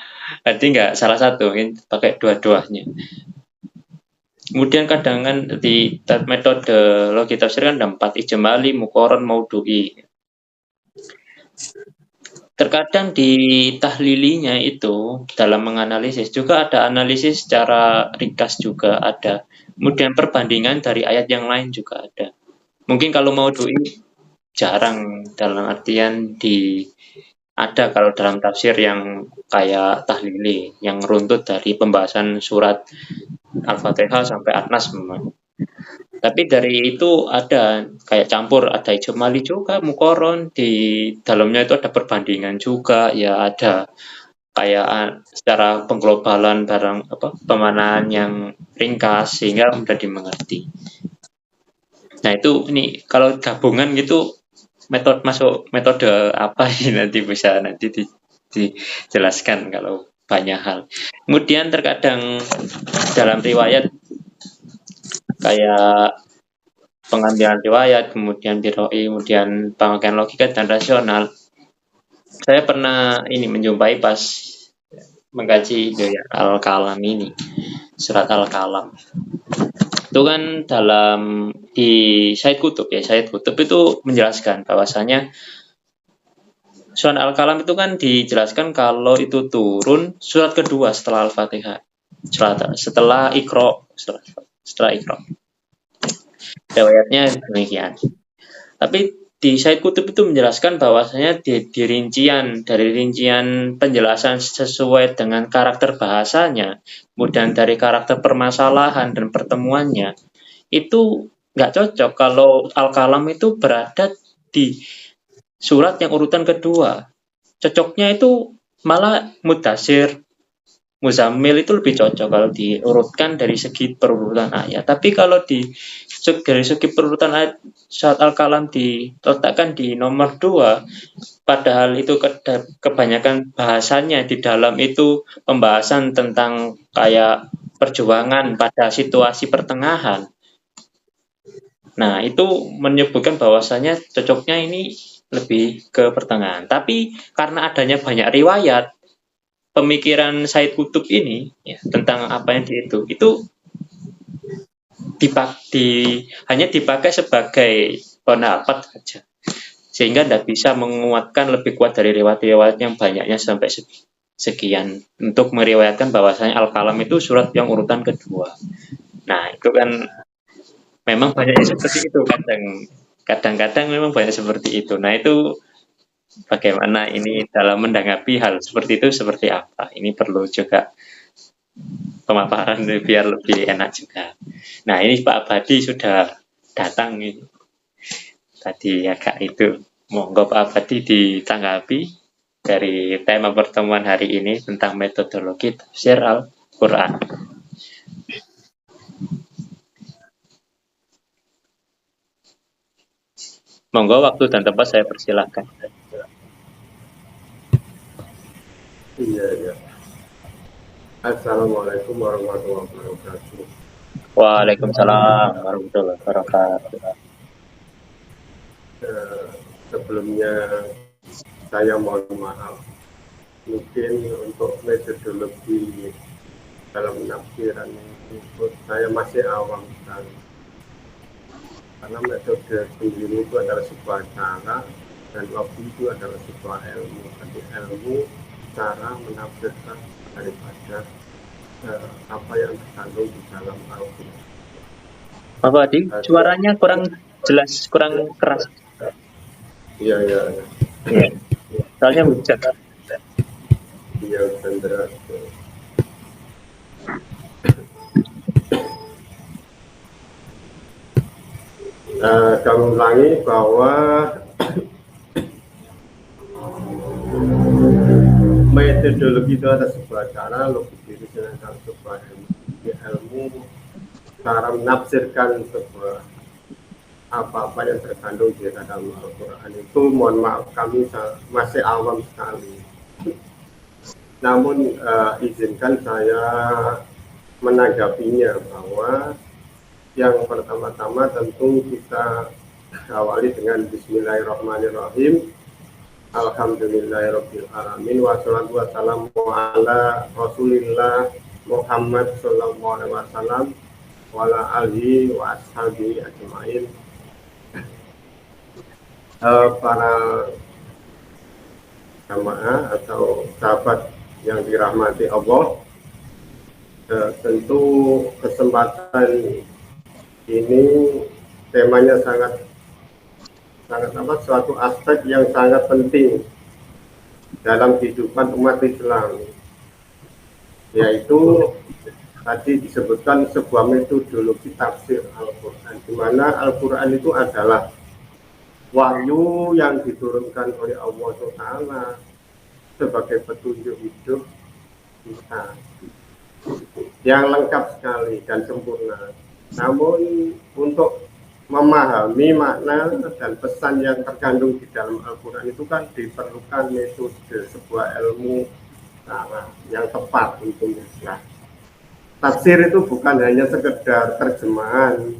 nggak salah satu, mungkin pakai dua-duanya. Kemudian kadang kan di metode logi tafsir kan ada 4, ijmali, muqaron, maudhu'i. Terkadang di tahlilinya itu dalam menganalisis juga ada analisis secara ringkas juga ada. Kemudian perbandingan dari ayat yang lain juga ada. Mungkin kalau mau doi jarang dalam artian ada kalau dalam tafsir yang kayak tahlili yang runtut dari pembahasan surat Al-Fatihah sampai An-Nas memang. Tapi dari itu ada kayak campur, ada ijmali juga, mukoron, di dalamnya itu ada perbandingan juga, ya ada kayak secara pengglobalan barang apa pemanaan yang ringkas sehingga mudah dimengerti. Nah itu ini kalau gabungan gitu metode apa ini nanti bisa nanti dijelaskan kalau banyak hal. Kemudian terkadang dalam riwayat kayak pengambilan riwayat, kemudian biroi, kemudian pemakaian logika dan rasional. Saya pernah ini menjumpai pas mengkaji Al-Kalam ini, surat Al-Kalam. Itu kan dalam di Said Kutub ya, Said Kutub itu menjelaskan bahwasanya surat Al-Kalam itu kan dijelaskan kalau itu turun surat kedua setelah Al-Fatihah. Setelah Iqra, setelah Iqra. Riwayatnya demikian. Tapi di Said Kutub itu menjelaskan bahwasanya dari rincian penjelasan sesuai dengan karakter bahasanya, kemudian dari karakter permasalahan dan pertemuannya, itu nggak cocok kalau Al-Kalam itu berada di surat yang urutan kedua. Cocoknya itu malah Mudassir, Muzammil itu lebih cocok kalau diurutkan dari segi perurutan ayat. Tapi kalau dari segi perurutan ayat saat Al-Kalam diletakkan di nomor 2, padahal itu kebanyakan bahasanya di dalam itu pembahasan tentang kayak perjuangan pada situasi pertengahan. Nah, itu menyebutkan bahwasanya cocoknya ini lebih ke pertengahan. Tapi karena adanya banyak riwayat, pemikiran Said Kutub ini ya, tentang apa yang itu hanya dipakai sebagai pendapat saja, sehingga tidak bisa menguatkan lebih kuat dari riwayat-riwayat yang banyaknya sampai sekian untuk meriwayatkan bahwasanya Al-Kalam itu surat yang urutan kedua. Nah itu kan memang banyaknya seperti itu, kadang-kadang memang banyak seperti itu. Nah itu bagaimana ini dalam menanggapi hal seperti itu seperti apa? Ini perlu juga pemaparan biar lebih enak juga. Nah ini Pak Abadi sudah datang ini. Tadi agak itu. Monggo Pak Abadi ditanggapi dari tema pertemuan hari ini tentang metodologi tafsir Al-Quran. Monggo waktu dan tempat saya persilahkan. Iya. Assalamualaikum warahmatullahi wabarakatuh. Waalaikumsalam warahmatullahi wabarakatuh. Sebelumnya saya mohon maaf, mungkin untuk metodologi dalam penafsiran itu saya masih awam sekali. Karena metode sendiri itu adalah sebuah cara dan logik itu adalah sebuah ilmu. Jadi ilmu cara menafsirkan daripada apa yang terkandung di dalam Al-Quran. Pak Abadi, suaranya kurang jelas, kurang keras. Iya. Soalnya hujan. Iya, hujan deras. Kami ulangi bahwa metodologi itu ada sebuah cara, logik itu adalah sebuah ilmu, cara menafsirkan sebuah apa-apa yang terkandung di dalam Al-Quran itu, mohon maaf kami masih awam sekali. Namun izinkan saya menanggapinya bahwa yang pertama-tama tentu kita awali dengan Bismillahirrahmanirrahim. Alhamdulillahirabbil alamin wassalatu wassalamu ala Rasulillah Muhammad sallallahu alaihi wasallam wa ala alihi wa ashabihi ajmain. Para jamaah atau sahabat yang dirahmati Allah, tentu kesempatan ini temanya sangat suatu aspek yang sangat penting dalam kehidupan umat Islam, yaitu tadi disebutkan sebuah metodologi tafsir Al-Quran, di mana Al-Quran itu adalah wahyu yang diturunkan oleh Allah SWT sebagai petunjuk hidup kita yang lengkap sekali dan sempurna. Namun untuk memahami makna dan pesan yang terkandung di dalam Al-Quran itu kan diperlukan metode, sebuah ilmu yang tepat untuk Islam. Tafsir itu bukan hanya sekedar terjemahan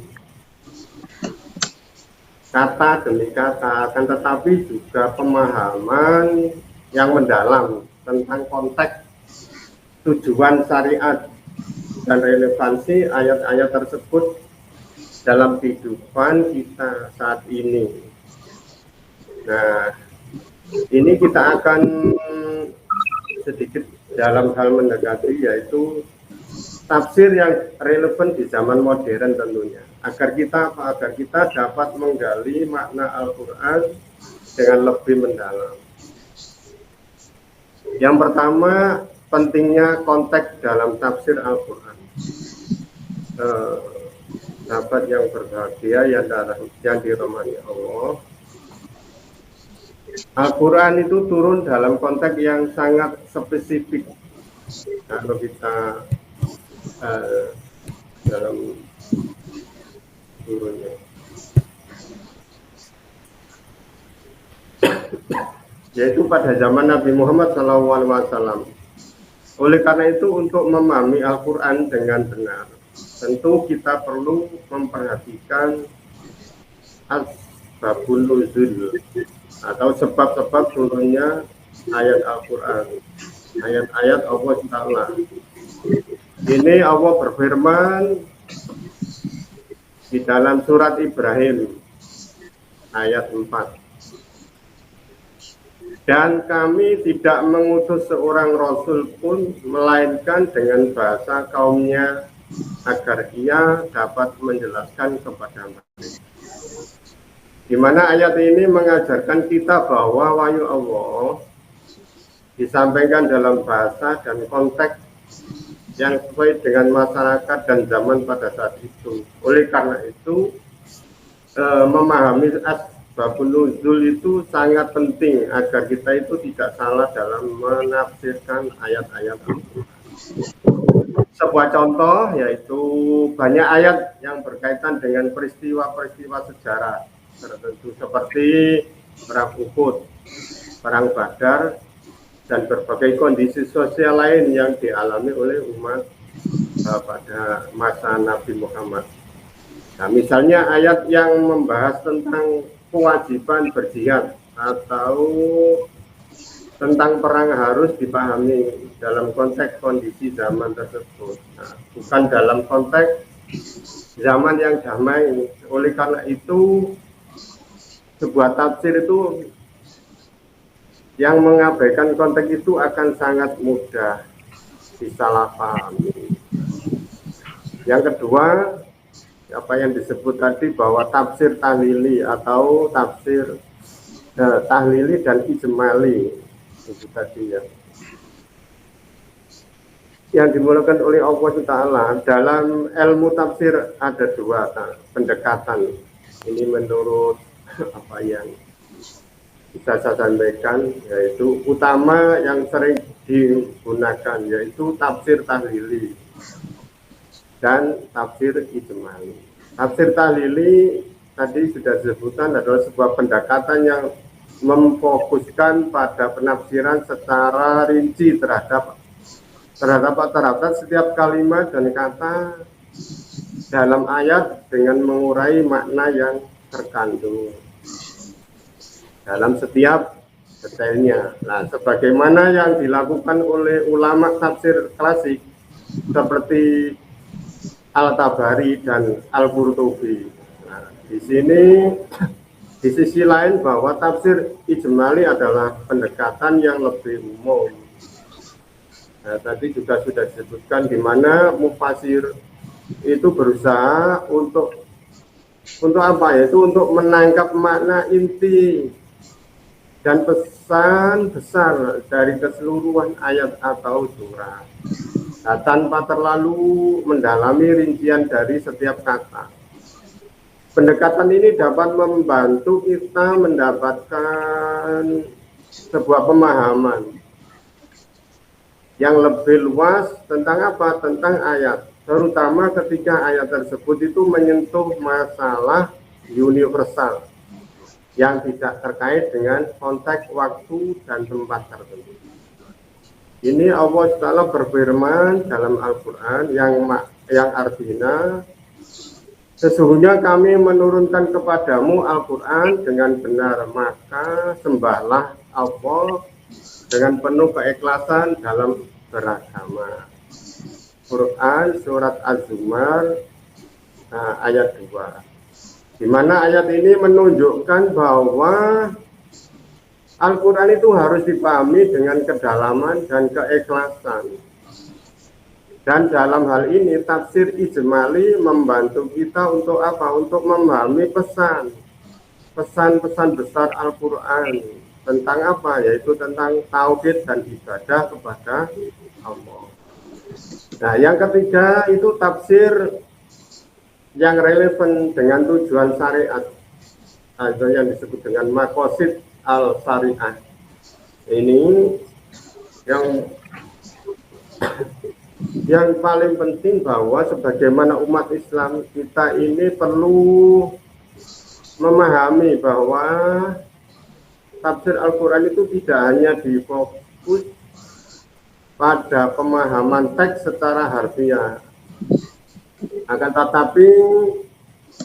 kata demi kata, akan tetapi juga pemahaman yang mendalam tentang konteks, tujuan syariat, dan relevansi ayat-ayat tersebut dalam kehidupan kita saat ini. Nah, ini kita akan sedikit dalam hal mendekati, yaitu tafsir yang relevan di zaman modern tentunya, agar kita dapat menggali makna Al-Quran dengan lebih mendalam. Yang pertama, pentingnya konteks dalam tafsir Al-Quran. Sahabat yang berbahagia yang dirahmati Allah, Al-Quran itu turun dalam konteks yang sangat spesifik. Kalau kita dalam turunnya, yaitu pada zaman Nabi Muhammad SAW. Oleh karena itu, untuk memahami Al-Quran dengan benar, tentu kita perlu memperhatikan asbabun nuzul atau sebab-sebab turunnya ayat Al-Quran, ayat-ayat Allah Ta'ala. Ini Allah berfirman di dalam surat Ibrahim ayat 4. Dan kami tidak mengutus seorang rasul pun melainkan dengan bahasa kaumnya agar ia dapat menjelaskan kepada mereka. Di mana ayat ini mengajarkan kita bahwa wahyu Allah disampaikan dalam bahasa dan konteks yang sesuai dengan masyarakat dan zaman pada saat itu. Oleh karena itu, memahami asbabun nuzul itu sangat penting agar kita itu tidak salah dalam menafsirkan ayat-ayat Al-Quran. Sebuah contoh yaitu banyak ayat yang berkaitan dengan peristiwa-peristiwa sejarah tertentu seperti perang Uhud, perang Badar, dan berbagai kondisi sosial lain yang dialami oleh umat pada masa Nabi Muhammad. Nah, misalnya ayat yang membahas tentang kewajiban berjihad atau tentang perang harus dipahami dalam konteks kondisi zaman tersebut, bukan dalam konteks zaman yang damai. Oleh karena itu, sebuah tafsir itu yang mengabaikan konteks itu akan sangat mudah disalahpahami. Yang kedua, apa yang disebut tadi bahwa tafsir tahlili atau tafsir tahlili dan ijmali itu tadi yang dimulakan oleh Allah Ta'ala. Dalam ilmu tafsir ada dua pendekatan. Ini menurut apa yang bisa saya sampaikan, yaitu utama yang sering digunakan yaitu tafsir tahlili dan tafsir ijmali. Tafsir tahlili tadi sudah disebutkan adalah sebuah pendekatan yang memfokuskan pada penafsiran secara rinci terhadap setiap kalimat dan kata dalam ayat dengan mengurai makna yang terkandung dalam setiap detailnya. Nah, sebagaimana yang dilakukan oleh ulama tafsir klasik seperti Al-Tabari dan Al-Qurtubi. Nah, di sini Di sisi lain bahwa tafsir ijmali adalah pendekatan yang lebih umum. Nah, tadi juga sudah disebutkan di mana mufasir itu berusaha untuk apa ya? Itu untuk menangkap makna inti dan pesan besar dari keseluruhan ayat atau surat. Nah, tanpa terlalu mendalami rincian dari setiap kata. Pendekatan ini dapat membantu kita mendapatkan sebuah pemahaman yang lebih luas tentang apa? Tentang ayat. Terutama ketika ayat tersebut itu menyentuh masalah universal yang tidak terkait dengan konteks waktu dan tempat tertentu. Ini Allah Ta'ala berfirman dalam Al-Quran yang artinya, sesungguhnya kami menurunkan kepadamu Al-Quran dengan benar, maka sembahlah Allah dengan penuh keikhlasan dalam beragama. Quran Surat Az-Zumar ayat 2. Di mana ayat ini menunjukkan bahwa Al-Quran itu harus dipahami dengan kedalaman dan keikhlasan. Dan dalam hal ini tafsir ijmali membantu kita untuk apa? Untuk memahami pesan-pesan besar Al-Quran tentang apa? Yaitu tentang tauhid dan ibadah kepada Allah. Nah, yang ketiga itu tafsir yang relevan dengan tujuan syariat, atau yang disebut dengan maqasid al-syariah. Ini yang paling penting bahwa sebagaimana umat Islam kita ini perlu memahami bahwa tafsir Al-Quran itu tidak hanya difokus pada pemahaman teks secara harfiah, akan tetapi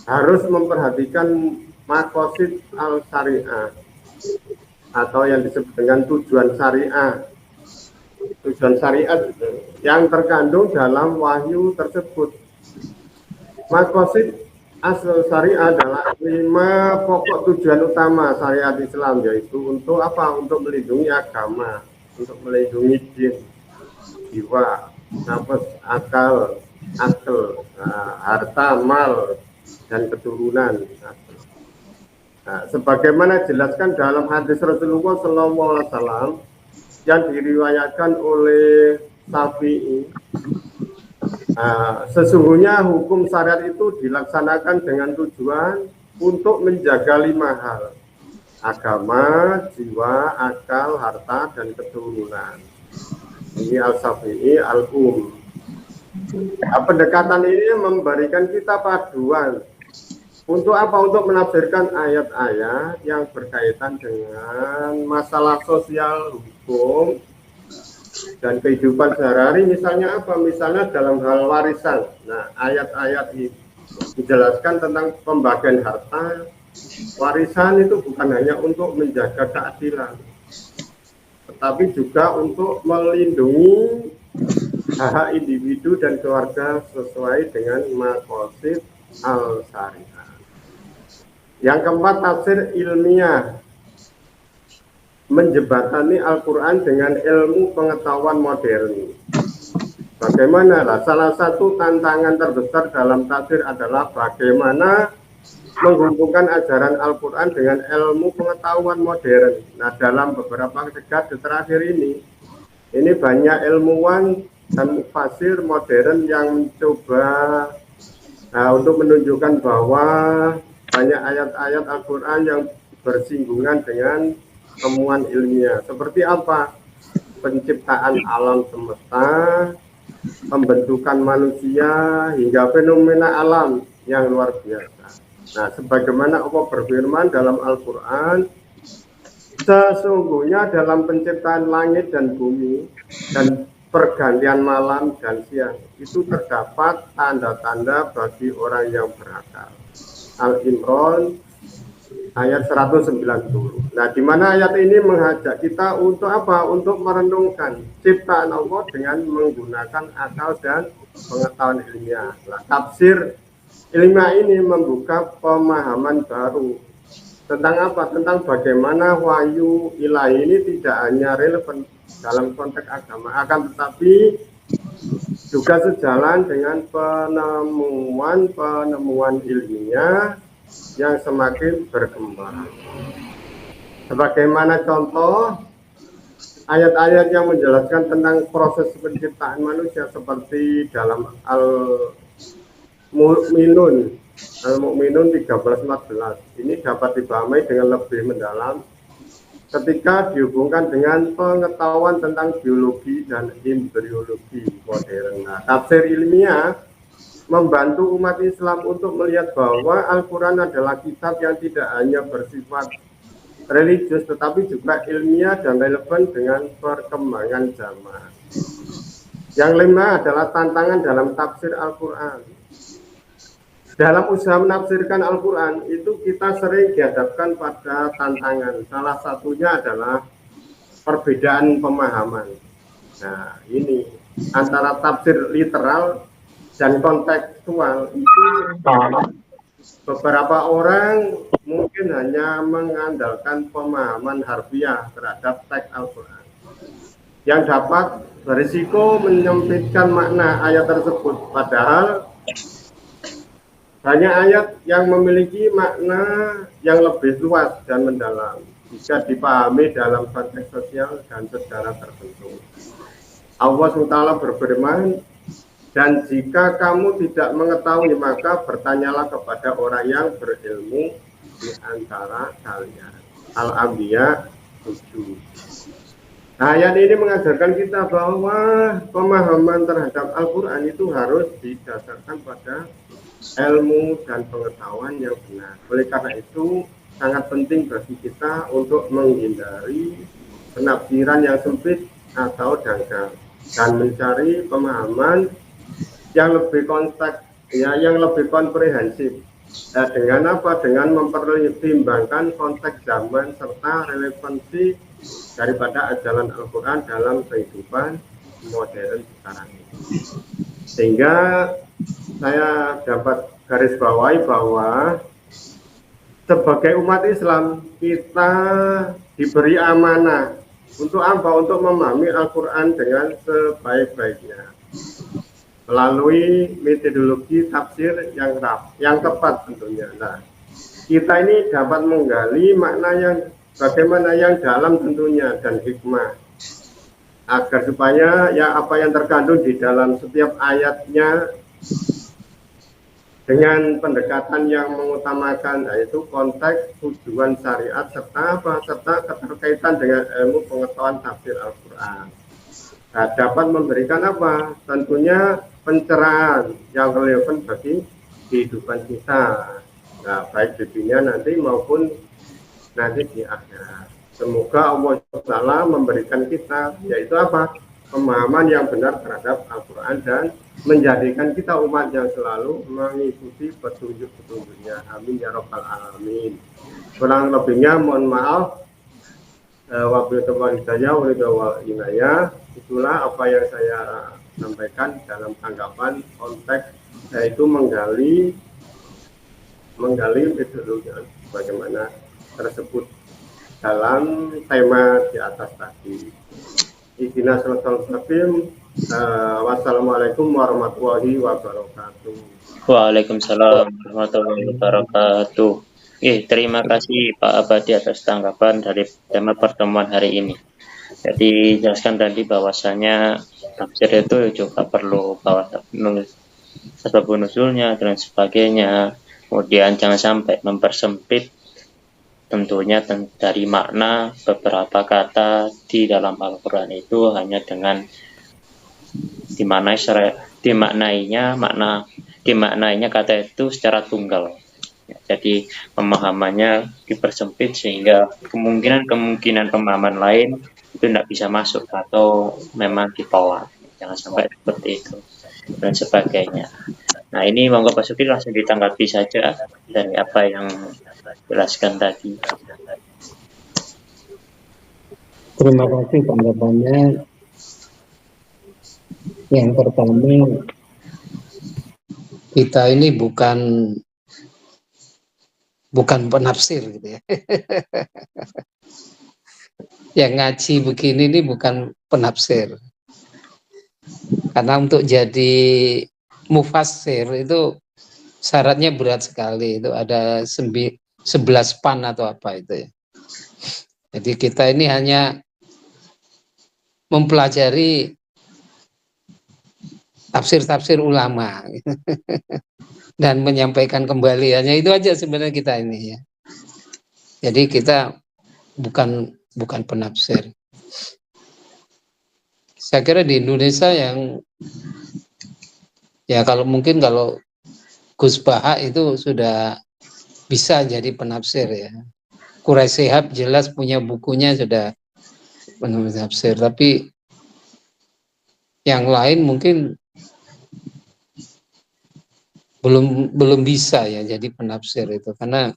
harus memperhatikan maqasid al-syariah atau yang disebut dengan tujuan syariah. Tujuan syariat yang terkandung dalam wahyu tersebut. Maqasid asal syariah adalah 5 pokok tujuan utama syariat Islam, yaitu untuk apa? Untuk melindungi agama, untuk melindungi din, jiwa, nafas, akal, harta, mal, dan keturunan. Nah, sebagaimana dijelaskan dalam hadis Rasulullah SAW yang diriwayatkan oleh Syafi'i, sesungguhnya hukum syariat itu dilaksanakan dengan tujuan untuk menjaga 5 hal: agama, jiwa, akal, harta, dan keturunan. Ini Al-Syafi'i Al-Um. Nah, pendekatan ini memberikan kita paduan untuk apa? Untuk menafsirkan ayat-ayat yang berkaitan dengan masalah sosial, hukum, dan kehidupan sehari-hari. Misalnya apa? Misalnya dalam hal warisan. Nah, ayat-ayat ini menjelaskan tentang pembagian harta. Warisan itu bukan hanya untuk menjaga keadilan, tetapi juga untuk melindungi hak individu dan keluarga sesuai dengan maqasid al-syariah. Yang keempat, tafsir ilmiah menjembatani Al-Quran dengan ilmu pengetahuan modern. Bagaimana? Salah satu tantangan terbesar dalam tafsir adalah bagaimana menghubungkan ajaran Al-Quran dengan ilmu pengetahuan modern. Nah, dalam beberapa dekade terakhir ini banyak ilmuwan dan mufasir modern yang mencoba untuk menunjukkan bahwa banyak ayat-ayat Al-Quran yang bersinggungan dengan temuan ilmiah. Seperti apa? Penciptaan alam semesta, pembentukan manusia, hingga fenomena alam yang luar biasa. Nah, sebagaimana Allah berfirman dalam Al-Quran, sesungguhnya dalam penciptaan langit dan bumi dan pergantian malam dan siang itu terdapat tanda-tanda bagi orang yang berakal. Al-Imran ayat 190. Nah, di mana ayat ini mengajak kita untuk apa? Untuk merenungkan ciptaan Allah dengan menggunakan akal dan pengetahuan ilmiah. Nah, tafsir ilmiah ini membuka pemahaman baru Tentang apa? Tentang bagaimana wahyu ilahi ini tidak hanya relevan dalam konteks agama, akan tetapi juga sejalan dengan penemuan ilmiah yang semakin berkembang. Sebagaimana contoh ayat-ayat yang menjelaskan tentang proses penciptaan manusia seperti dalam Al-Mu'minun 13:14. Ini dapat dipahami dengan lebih mendalam ketika dihubungkan dengan pengetahuan tentang biologi dan embriologi modern. Nah, tafsir ilmiah membantu umat Islam untuk melihat bahwa Al-Quran adalah kitab yang tidak hanya bersifat religius tetapi juga ilmiah dan relevan dengan perkembangan zaman. Yang kelima adalah tantangan dalam tafsir Al-Quran. Dalam usaha menafsirkan Al-Quran itu kita sering dihadapkan pada tantangan. Salah satunya adalah perbedaan pemahaman. Nah, ini antara tafsir literal dan kontekstual itu beberapa orang mungkin hanya mengandalkan pemahaman harfiah terhadap teks Al-Quran yang dapat berisiko menyempitkan makna ayat tersebut, padahal banyak ayat yang memiliki makna yang lebih luas dan mendalam jika dipahami dalam konteks sosial dan sejarah tertentu. Allah SWT berfirman, dan jika kamu tidak mengetahui maka bertanyalah kepada orang yang berilmu di antara kalian. Al-Anbiya 7. Nah, ayat ini mengajarkan kita bahwa pemahaman terhadap Al-Quran itu harus didasarkan pada ilmu dan pengetahuan yang benar. Oleh karena itu sangat penting bagi kita untuk menghindari penafsiran yang sempit atau dangkal dan mencari pemahaman yang lebih konteks, yang lebih komprehensif. Dengan apa? Dengan mempertimbangkan konteks zaman serta relevansi daripada ajaran Al-Quran dalam kehidupan modern sekarang ini. Sehingga saya dapat garis bawahi bahwa sebagai umat Islam kita diberi amanah untuk apa? Untuk memahami Al-Quran dengan sebaik-baiknya melalui metodologi tafsir yang tepat tentunya. Nah, kita ini dapat menggali makna yang bagaimana yang dalam tentunya dan hikmah agar supaya ya apa yang terkandung di dalam setiap ayatnya dengan pendekatan yang mengutamakan yaitu konteks, tujuan syariat serta apa? Serta keterkaitan dengan ilmu pengetahuan tafsir Al-Quran. Nah, dapat memberikan apa? Tentunya pencerahan yang relevan bagi kehidupan kita. Nah, baik di dunia nanti maupun nanti di akhirat. Semoga Allah Ta'ala memberikan kita yaitu apa? Pemahaman yang benar terhadap Al-Quran dan menjadikan kita umat yang selalu mengikuti petunjuk-petunjuknya. Amin ya rabbal alamin. Kurang lebihnya mohon maaf. Wabillahi hidayah. Itulah apa yang saya sampaikan dalam tanggapan konteks yaitu menggali metodologi bagaimana tersebut dalam tema di atas tadi. Ikhlas wassalamualaikum warahmatullahi wabarakatuh. Waalaikumsalam warahmatullahi wabarakatuh. Terima kasih Pak Abadi atas tanggapan dari tema pertemuan hari ini. Jadi jelaskan tadi bahwasanya tafsir itu juga perlu sebab nuzulnya dan sebagainya. Kemudian jangan sampai mempersempit tentunya dari makna beberapa kata di dalam Al-Quran itu hanya dengan dimaknainya kata itu secara tunggal. Jadi pemahamannya dipersempit sehingga kemungkinan pemahaman lain itu tidak bisa masuk atau memang ditolak. Jangan sampai seperti itu dan sebagainya. Nah, ini monggo Pak Sukri langsung ditanggapi saja dari apa yang jelaskan tadi. Terima kasih tanggapannya. Yang pertama, kita ini bukan bukan penafsir gitu ya. Yang ngaji begini ini bukan penafsir. Karena untuk jadi mufassir itu syaratnya berat sekali. Itu ada 11 pan atau apa itu ya. Jadi kita ini hanya mempelajari tafsir-tafsir ulama dan menyampaikan kembali, hanya itu aja sebenarnya kita ini ya. Jadi kita bukan penafsir. Saya kira di Indonesia yang ya kalau Gus Baha itu sudah bisa jadi penafsir ya. Quraisy Shihab jelas punya bukunya sudah penafsir, tapi yang lain mungkin belum bisa ya jadi penafsir itu, karena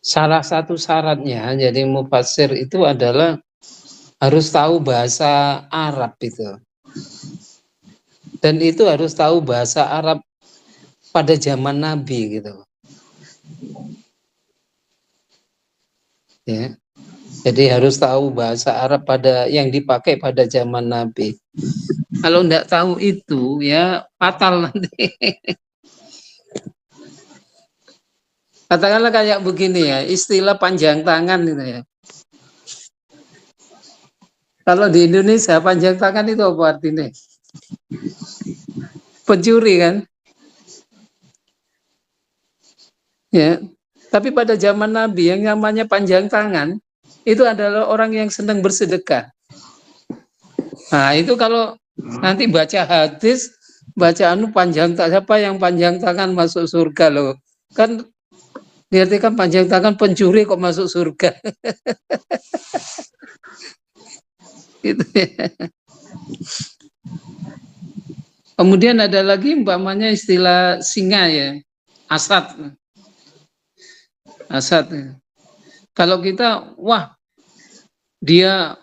salah satu syaratnya jadi mufassir itu adalah harus tahu bahasa Arab itu, dan itu harus tahu bahasa Arab pada zaman Nabi gitu ya. Jadi harus tahu bahasa Arab yang dipakai pada zaman Nabi. Kalau tidak tahu itu ya fatal nanti. Katakanlah kayak begini ya, istilah panjang tangan gitu ya. Kalau di Indonesia panjang tangan itu apa artinya? Pencuri kan? Ya. Tapi pada zaman Nabi yang namanya panjang tangan itu adalah orang yang senang bersedekah. Nah, itu kalau nanti baca hadis, baca siapa yang panjang tangan masuk surga loh. Kan diartikan panjang tangan pencuri kok masuk surga. Gitu ya. Kemudian ada lagi umpamanya istilah singa ya, asad. Kalau kita, wah dia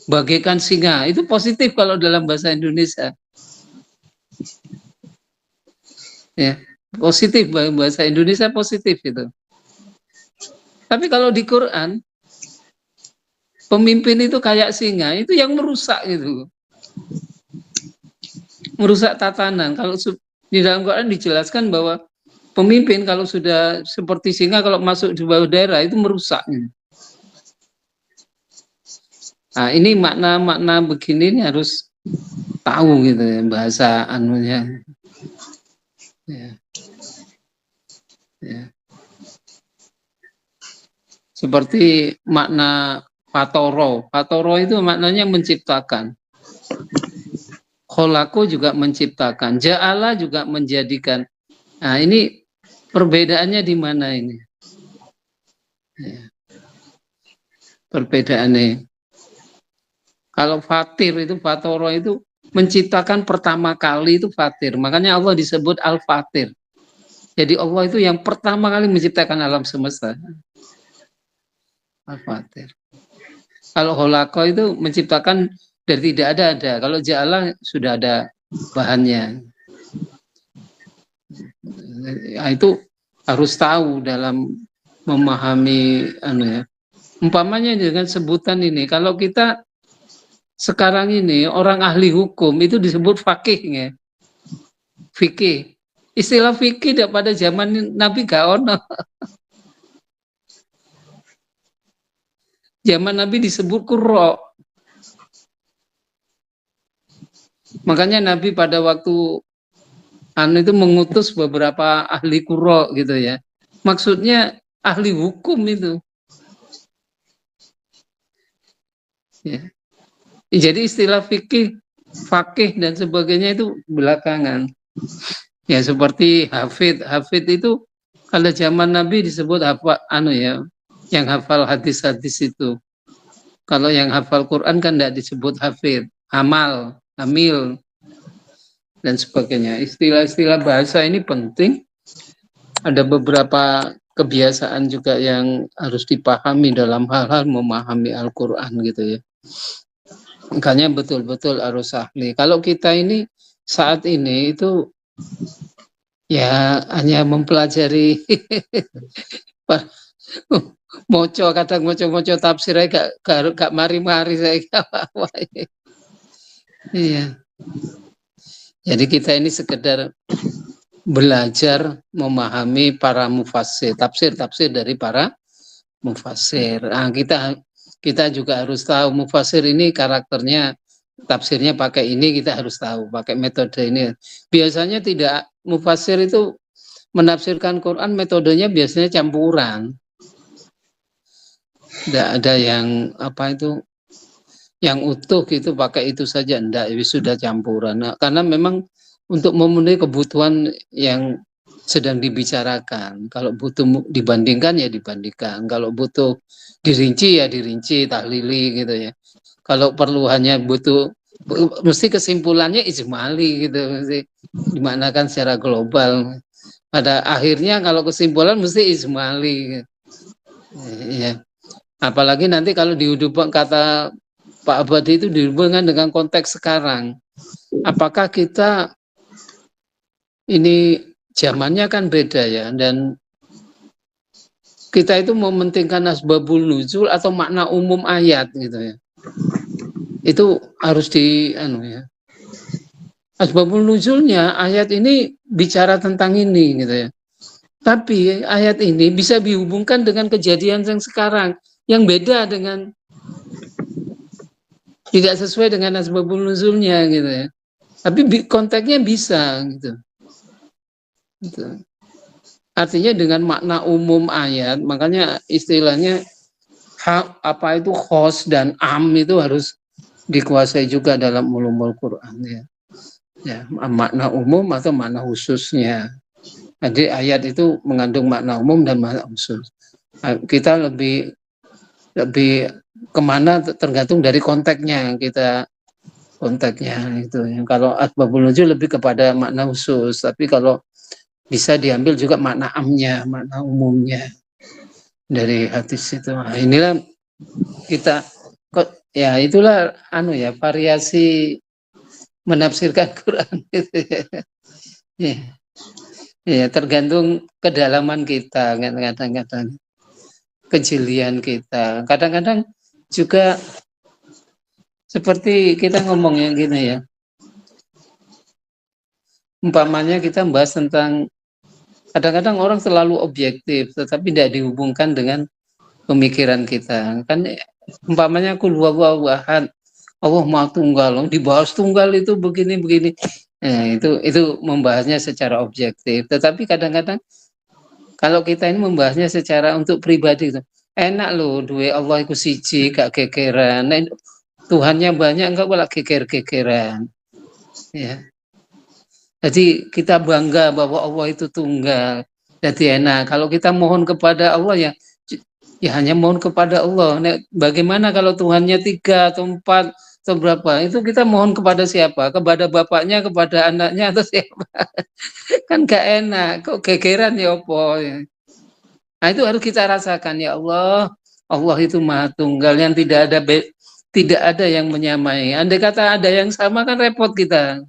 bagaikan singa, itu positif kalau dalam bahasa Indonesia. Ya, positif, bahasa Indonesia positif itu. Tapi kalau di Quran, pemimpin itu kayak singa, itu yang merusak gitu. Merusak tatanan. Kalau di dalam Quran dijelaskan bahwa pemimpin kalau sudah seperti singa, kalau masuk di bawah daerah itu merusak. Nah, ini makna-makna begini ini harus tahu gitu ya, bahasa anunya. Ya. Ya. Seperti makna fatoro. Fatoro itu maknanya menciptakan. Kholako juga menciptakan. Ja'ala juga menjadikan. Nah, ini perbedaannya di mana ini? Ya. Perbedaannya. Kalau fatir itu, fatoro itu menciptakan pertama kali itu fatir. Makanya Allah disebut al-fatir. Jadi Allah itu yang pertama kali menciptakan alam semesta. Al-fatir. Kalau holako itu menciptakan dari tidak ada. Kalau ja'ala sudah ada bahannya. Nah, itu harus tahu dalam memahami umpamanya dengan sebutan ini. Kalau kita sekarang ini orang ahli hukum itu disebut fakih ya. Fikih. Istilah fikih pada zaman Nabi gak ono. Zaman Nabi disebut qurra. Makanya Nabi pada waktu itu mengutus beberapa ahli qurra gitu ya. Maksudnya ahli hukum itu. Ya. Jadi istilah fikih, fakih dan sebagainya itu belakangan. Ya seperti hafid. Hafid itu kalau zaman Nabi disebut apa yang hafal hadis-hadis itu. Kalau yang hafal Quran kan tidak disebut hafid, amal, amil dan sebagainya. Istilah-istilah bahasa ini penting. Ada beberapa kebiasaan juga yang harus dipahami dalam hal-hal memahami Al-Quran gitu ya. Makanya betul-betul harus ahli. Kalau kita ini saat ini itu Ya hanya mempelajari moco, kadang moco tafsir aja gak mari-mari saya apa. Iya. Jadi kita ini sekedar belajar memahami para mufassir, tafsir dari para mufassir. Nah, kita juga harus tahu mufassir ini karakternya, tafsirnya pakai ini, kita harus tahu pakai metode ini. Biasanya tidak, mufassir itu menafsirkan Quran metodenya biasanya campuran. Tidak ada yang apa itu, yang utuh gitu pakai itu saja, enggak, sudah campuran. Nah, karena memang untuk memenuhi kebutuhan yang sedang dibicarakan. Kalau butuh dibandingkan ya dibandingkan. Kalau butuh dirinci ya dirinci, tahlili gitu ya. Kalau perlu hanya butuh, mesti kesimpulannya ijmali gitu, mesti dimanakan secara global. Pada akhirnya kalau kesimpulan mesti ijmali. Ya. Apalagi nanti kalau dihubungkan, kata Pak Abadi itu dihubungkan dengan konteks sekarang. Apakah kita ini zamannya kan beda ya, dan kita itu mementingkan asbabul nuzul atau makna umum ayat gitu ya. Itu harus ya. Asbabul nuzulnya ayat ini bicara tentang ini gitu ya. Tapi ayat ini bisa dihubungkan dengan kejadian yang sekarang yang beda dengan, tidak sesuai dengan asbabul nuzulnya gitu ya. Tapi konteksnya bisa gitu. Gitu. Artinya dengan makna umum ayat, makanya istilahnya apa itu khos dan am itu harus dikuasai juga dalam ulumul Quran ya. Ya, makna umum atau makna khususnya. Jadi ayat itu mengandung makna umum dan makna khusus. Kita lebih kemana tergantung dari konteksnya kita, konteksnya itu. Kalau asbabul nuzul lebih kepada makna khusus, tapi kalau bisa diambil juga makna amnya, makna umumnya dari hadis itu. Nah, inilah kita ya, itulah ya variasi menafsirkan Quran gitu ya. Ya. Ya, tergantung kedalaman kita, kadang-kadang kejelian kita. Kadang-kadang juga seperti kita ngomongnya gini ya. Umpamanya kita membahas tentang, kadang-kadang orang selalu objektif tetapi tidak dihubungkan dengan pemikiran kita. Kan umpamanya kul huwallahu ahad, Allah Maha Tunggal, dibahas tunggal itu begini-begini. Nah, itu membahasnya secara objektif. Tetapi kadang-kadang kalau kita ini membahasnya secara untuk pribadi, enak loh, duwe Allah iku siji, gak gegeran. Nah, Tuhannya banyak, enggak boleh geger-gegeran. Ya. Jadi kita bangga bahwa Allah itu tunggal. Jadi enak. Kalau kita mohon kepada Allah ya hanya mohon kepada Allah. Nah, bagaimana kalau Tuhannya 3 atau 4 atau berapa? Itu kita mohon kepada siapa? Kepada bapaknya, kepada anaknya, atau siapa? Kan gak enak. Kok gegeran ya apa? Nah, itu harus kita rasakan, ya Allah. Allah itu Maha Tunggal yang tidak ada yang menyamai. Andai kata ada yang sama kan repot kita.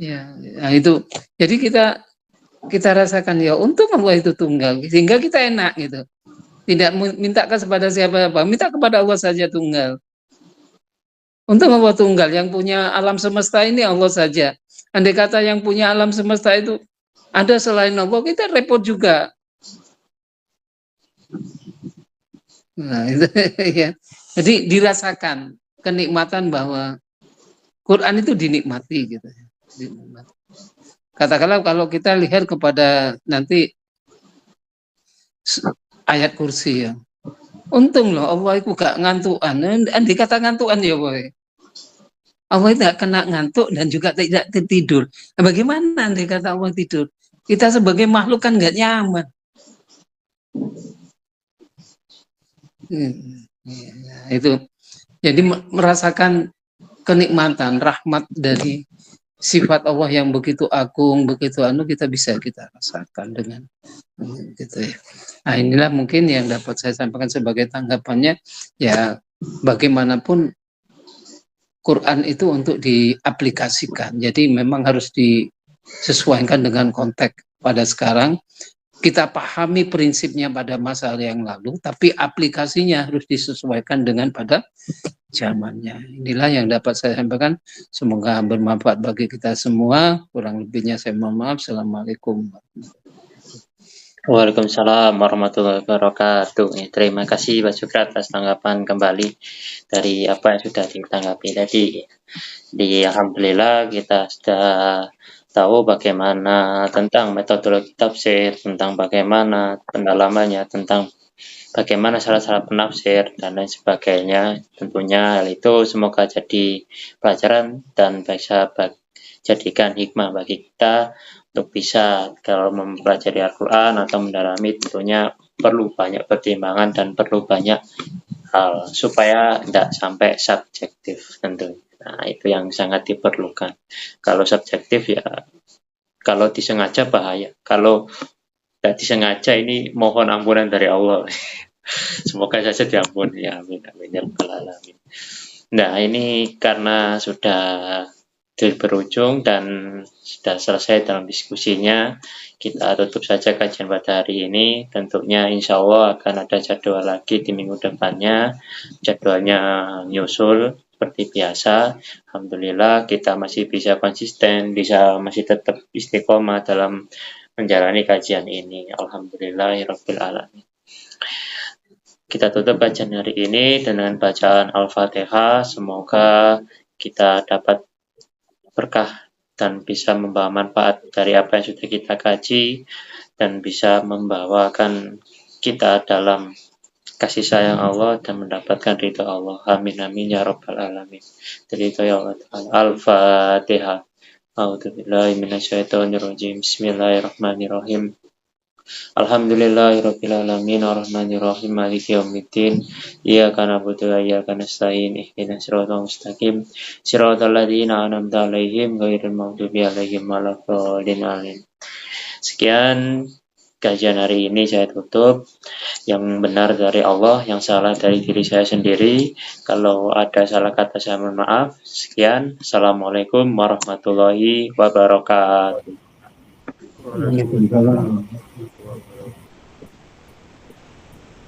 Ya, nah itu. Jadi kita rasakan ya, untung Allah itu tunggal, sehingga kita enak gitu. Tidak minta kepada siapa-siapa, minta kepada Allah saja tunggal. Untung Allah tunggal, yang punya alam semesta ini Allah saja. Andai kata yang punya alam semesta itu ada selain Allah, kita repot juga. Nah, itu ya. Jadi dirasakan kenikmatan bahwa Quran itu dinikmati gitu. Katakanlah kalau kita lihat kepada nanti ayat kursi ya. Untung loh Allah itu gak ngantukan. Andai kata ngantukan ya boy. Allah tidak kena ngantuk dan juga tidak tidur. Nah, bagaimana andai kata Allah tidur? Kita sebagai makhluk kan gak nyaman. Itu. Jadi merasakan kenikmatan, rahmat dari sifat Allah yang begitu agung, begitu kita bisa kita rasakan dengan gitu ya. Nah, inilah mungkin yang dapat saya sampaikan sebagai tanggapannya ya, bagaimanapun Quran itu untuk diaplikasikan. Jadi memang harus disesuaikan dengan konteks pada sekarang. Kita pahami prinsipnya pada masa yang lalu, tapi aplikasinya harus disesuaikan dengan pada zamannya. Inilah yang dapat saya sampaikan. Semoga bermanfaat bagi kita semua. Kurang lebihnya saya mohon maaf. Assalamualaikum. Waalaikumsalam warahmatullahi wabarakatuh. Terima kasih Pak Sukra atas tanggapan kembali dari apa yang sudah ditanggapi tadi. Alhamdulillah kita sudah tahu bagaimana tentang metodologi tafsir, tentang bagaimana pendalamannya, tentang bagaimana salah-salah penafsir dan lain sebagainya. Tentunya hal itu semoga jadi pelajaran dan bisa jadikan hikmah bagi kita untuk bisa kalau mempelajari Al-Quran atau mendalami, tentunya perlu banyak pertimbangan dan perlu banyak hal supaya tidak sampai subjektif tentunya. Nah, itu yang sangat diperlukan. Kalau subjektif ya, kalau disengaja bahaya. Kalau tidak disengaja ini mohon ampunan dari Allah. Semoga saja diampuni. Ya, amin, amin, ya rabbal alamin. Nah, ini karena sudah berujung dan sudah selesai dalam diskusinya, kita tutup saja kajian pada hari ini. Tentunya insya Allah akan ada jadwal lagi di minggu depannya. Jadwalnya nyusul seperti biasa. Alhamdulillah kita masih bisa konsisten, masih tetap istiqomah dalam menjalani kajian ini. Alhamdulillahirabbil alamin. Kita tutup kajian hari ini dengan bacaan Al-Fatihah. Semoga kita dapat berkah dan bisa membawa manfaat dari apa yang sudah kita kaji dan bisa membawakan kita dalam kasih sayang Allah dan mendapatkan ridha Allah. Amin amin ya rabbal alamin. Jadi itu ya Allah. Al-Fatihah. A'udzubillahi minasyaitonirrajim. Bismillahirrahmanirrahim. Alhamdulillahirabbil alamin arrahmanir rahim maliki yaumiddin iyyaka na'budu wa iyyaka nasta'in ihdinas siratal mustaqim siratal ladzina an'amta 'alaihim ghairil maghdubi 'alaihim waladdallin amin. Sekian kajian hari ini saya tutup. Yang benar dari Allah, yang salah dari diri saya sendiri. Kalau ada salah kata saya mohon maaf. Sekian. Assalamualaikum warahmatullahi wabarakatuh. Waalaikumsalam.